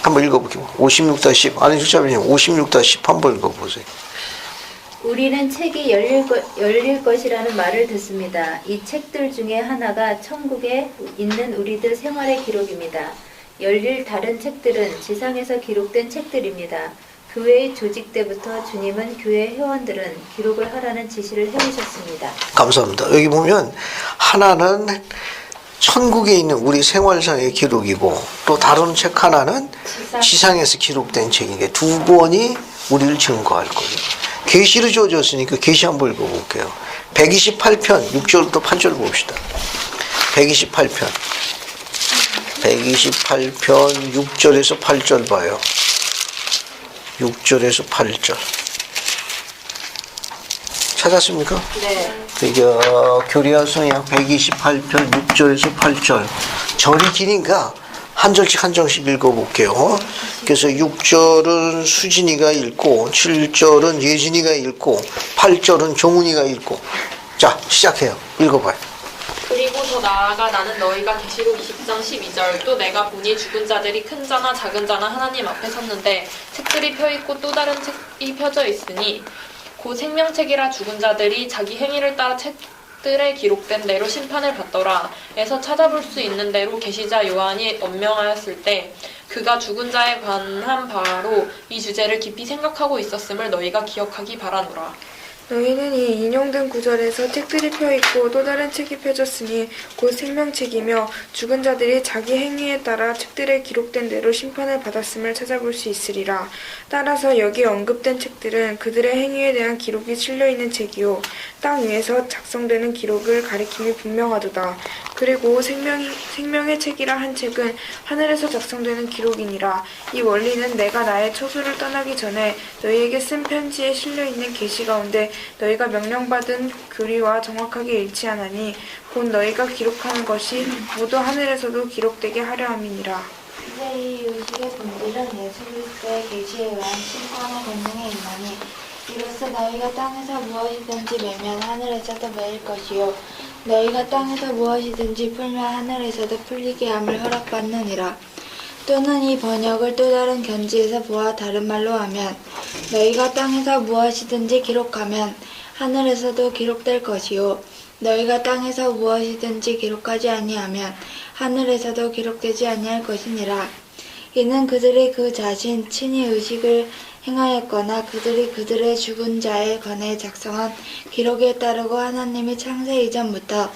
한번 읽어볼게요. 56-10. 아니, 잠시만요. 56-10 한번 읽어보세요. 우리는 책이 열릴 것이라는 말을 듣습니다. 이 책들 중에 하나가 천국에 있는 우리들 생활의 기록입니다. 열릴 다른 책들은 지상에서 기록된 책들입니다. 교회의 조직 때부터 주님은 교회 회원들은 기록을 하라는 지시를 해오셨습니다. 감사합니다. 여기 보면 하나는 천국에 있는 우리 생활상의 기록이고 또 다른 책 하나는 지상에서 기록된 책이게 두 권이 우리를 증거할 거예요. 계시로 주어졌으니까 계시 한번 읽어볼게요. 128편 6절부터 8절 봅시다. 128편 6절에서 8절 봐요. 6절에서 8절 찾았습니까? 네. 교리와 성약 128편 6절에서 8절 절이 기니까 한 절씩 한 절씩 읽어볼게요. 그래서 6절은 수진이가 읽고 7절은 예진이가 읽고 8절은 종훈이가 읽고 자 시작해요. 읽어봐요. 그리고 더 나아가 나는 너희가 계시록 20장 12절 또 내가 보니 죽은 자들이 큰 자나 작은 자나 하나님 앞에 섰는데 책들이 펴있고 또 다른 책이 펴져 있으니 곧 생명책이라 죽은 자들이 자기 행위를 따라 책들에 기록된 대로 심판을 받더라. 에서 찾아볼 수 있는 대로 계시자 요한이 언명하였을 때 그가 죽은 자에 관한 바로 이 주제를 깊이 생각하고 있었음을 너희가 기억하기 바라노라. 너희는 이 인용된 구절에서 책들이 펴있고 또 다른 책이 펴졌으니 곧 생명책이며 죽은 자들이 자기 행위에 따라 책들에 기록된 대로 심판을 받았음을 찾아볼 수 있으리라. 따라서 여기 언급된 책들은 그들의 행위에 대한 기록이 실려있는 책이요 땅 위에서 작성되는 기록을 가리킴이 분명하도다. 그리고 생명의 책이라 한 책은 하늘에서 작성되는 기록이니라. 이 원리는 내가 나의 처소를 떠나기 전에 너희에게 쓴 편지에 실려있는 계시 가운데 너희가 명령받은 교리와 정확하게 일치하나니 곧 너희가 기록하는 것이 모두 하늘에서도 기록되게 하려 함이니라. 이제 이 의식의 본질은 예수 그리스도의 계시에 의한 심판의 권능에 있나니 이로써 너희가 땅에서 무엇이든지 매면 하늘에서도 매일 것이요 너희가 땅에서 무엇이든지 풀면 하늘에서도 풀리게 함을 허락받느니라. 또는 이 번역을 또 다른 견지에서 보아 다른 말로 하면 너희가 땅에서 무엇이든지 기록하면 하늘에서도 기록될 것이요 너희가 땅에서 무엇이든지 기록하지 아니하면 하늘에서도 기록되지 아니할 것이니라. 이는 그들이 그 자신 친히 의식을 행하였거나 그들이 그들의 죽은 자에 관해 작성한 기록에 따르고 하나님이 창세 이전부터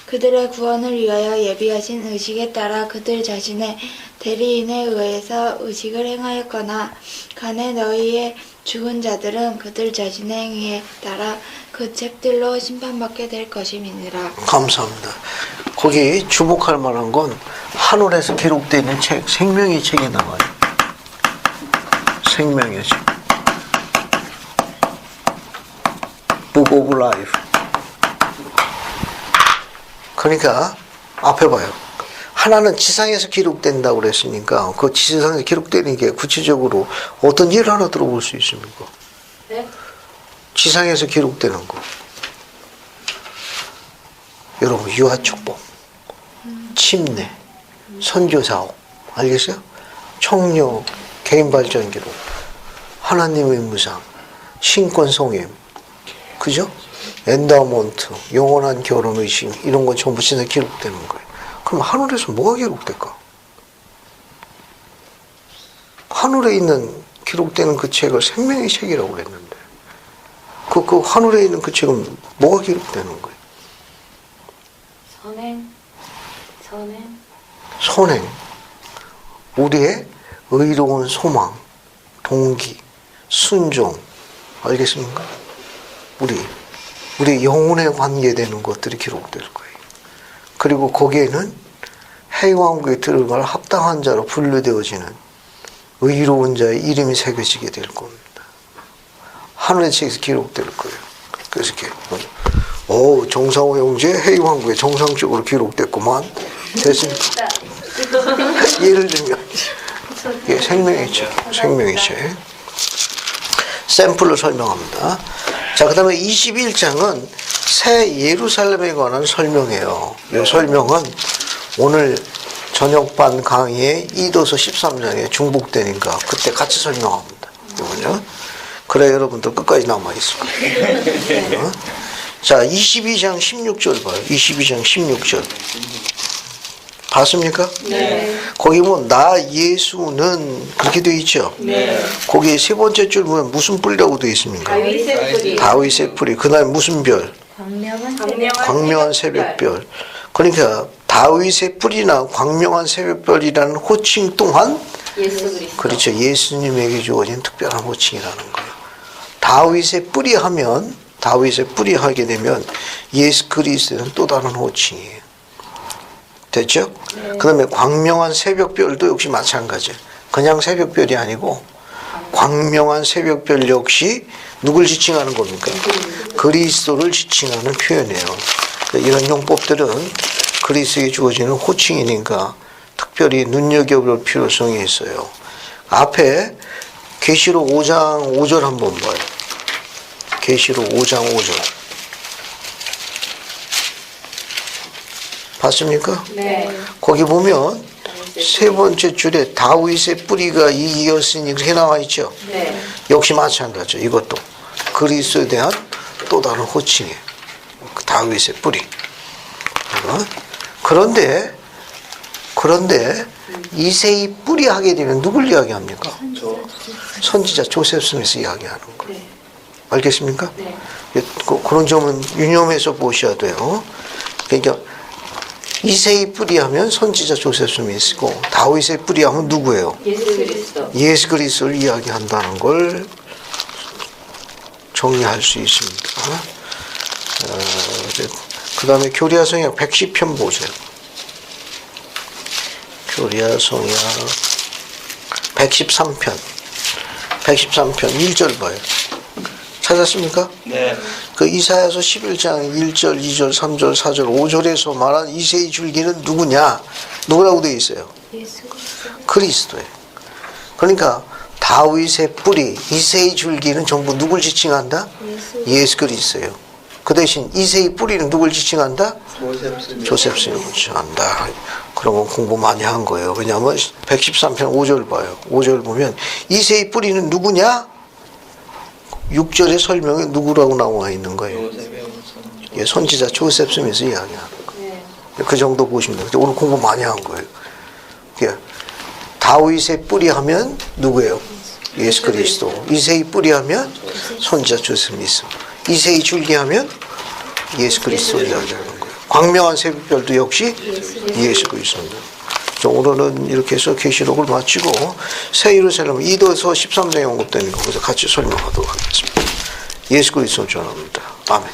그들의 구원을 위하여 예비하신 의식에 따라 그들 자신의 대리인에 의해서 의식을 행하였거나 간에 너희의 죽은 자들은 그들 자신의 행위에 따라 그 책들로 심판받게 될 것임이니라. 감사합니다. 거기 주목할 만한 건 하늘에서 기록되는 책, 생명의 책에 나와요. 생명의 책. Book of Life. 그러니까 앞에 봐요. 하나는 지상에서 기록된다고 그랬으니까 그 지상에서 기록되는 게 구체적으로 어떤 예를 하나 들어볼 수 있습니까? 네? 지상에서 기록되는 거. 여러분 유아축복, 침례, 선교사업 알겠어요? 청년 개인발전 기록, 하나님의 무상, 신권 성임, 그죠? 엔다우먼트, 영원한 결혼의식 이런 건 전부 지상에 기록되는 거예요. 그럼 하늘에서 뭐가 기록될까? 하늘에 있는 기록되는 그 책을 생명의 책이라고 그랬는데 그 하늘에 있는 그 책은 뭐가 기록되는 거예요? 선행. 우리의 의로운 소망, 동기, 순종 알겠습니까? 우리 영혼에 관계되는 것들이 기록될 거예요. 그리고 거기에는 해왕국에 들어갈 합당한 자로 분류되어지는 의로운 자의 이름이 새겨지게 될 겁니다. 하늘의 책에서 기록될 거예요. 그래서 이렇게 정상호 형제 해왕국에 정상적으로 기록됐구만. 됐습니까? 예를 들면 이게 생명의 책. 샘플로 설명합니다. 자, 그 다음에 21장은 새 예루살렘에 관한 설명이에요. 이 설명은 오늘 저녁반 강의에 이도서 13장에 중복되니까 그때 같이 설명합니다. 이거죠. 그래 여러분들 끝까지 남아 있을 거예요. 자, 22장 16절 봐요. 22장 16절. 봤습니까? 네. 거기 보면 나 예수는 그렇게 되어 있죠. 네. 거기 세 번째 줄 보면 무슨 뿔이라고 되어 있습니까? 다윗의 뿌리. 다윗의 뿔이. 그다음에 무슨 별? 광명한 광명한 새벽별. 그러니까 다윗의 뿔이나 광명한 새벽별이라는 호칭 또한 예수 그리스도. 그렇죠. 예수님에게 주어진 특별한 호칭이라는 거예요. 다윗의 뿔이 하면 다윗의 뿔이 하게 되면 예수 그리스도는 또 다른 호칭이에요. 됐죠? 그다음에 광명한 새벽별도 역시 마찬가지예요. 그냥 새벽별이 아니고 광명한 새벽별 역시 누굴 지칭하는 겁니까? 그리스도를 지칭하는 표현이에요. 이런 용법들은 그리스도에 주어지는 호칭이니까 특별히 눈여겨볼 필요성이 있어요. 앞에 계시록 5장 5절 한번 봐요. 계시록 5장 5절. 봤습니까? 네. 거기 보면 세 번째 줄에 다윗의 뿌리가 이기었으니 그렇게 나와 있죠. 네. 역시 마찬가지죠. 이것도 그리스도에 대한 또 다른 호칭이에요. 그 다윗의 뿌리. 그런데 이세이 뿌리 하게 되면 누굴 이야기합니까? 선지자 조셉 스미스 이야기하는 거예요. 네. 알겠습니까? 네. 그런 점은 유념해서 보셔야 돼요. 그러니까 이세이 뿌리 하면 선지자 조셉 스미스고 다윗의 뿌리 하면 누구예요? 예수 그리스도. 예수 그리스도를 이야기한다는 걸 정리할 수 있습니다. 그 다음에 교리야 성역 110편 보세요. 교리야 성역 113편 113편 1절 봐요. 찾았습니까? 네. 그 이사야서 11장 1절, 2절, 3절, 4절, 5절에서 말한 이세의 줄기는 누구냐? 누구라고 되어 있어요? 그리스도예요. 그러니까 다윗의 뿌리, 이세의 줄기는 전부 누굴 지칭한다? 예수 그리스도예요. 그 대신 이세의 뿌리는 누굴 지칭한다? 조셉 스님을 지칭한다. 그러면 공부 많이 한 거예요. 왜냐하면 113편 5절 봐요. 5절 보면 이세의 뿌리는 누구냐? 6절의 설명에 누구라고 나와 있는 거예요? 예, 선지자 조셉 스미스 이야기하는 거예요. 그 정도 보시면 돼요. 오늘 공부 많이 한 거예요. 예, 다윗의 뿌리 하면 누구예요? 예수 그리스도. 이세의 뿌리 하면 선지자 조셉 스미스. 이세의 줄기 하면 예수 그리스도를 이야기하는 거예요. 광명한 새벽별도 역시 예수 그리스도입니다. 오늘은 이렇게 해서 계시록을 마치고 새 예루살렘 이도서 13장에 언급되는 거 같이 설명하도록 하겠습니다. 예수 그리스도를 전합니다. 아멘.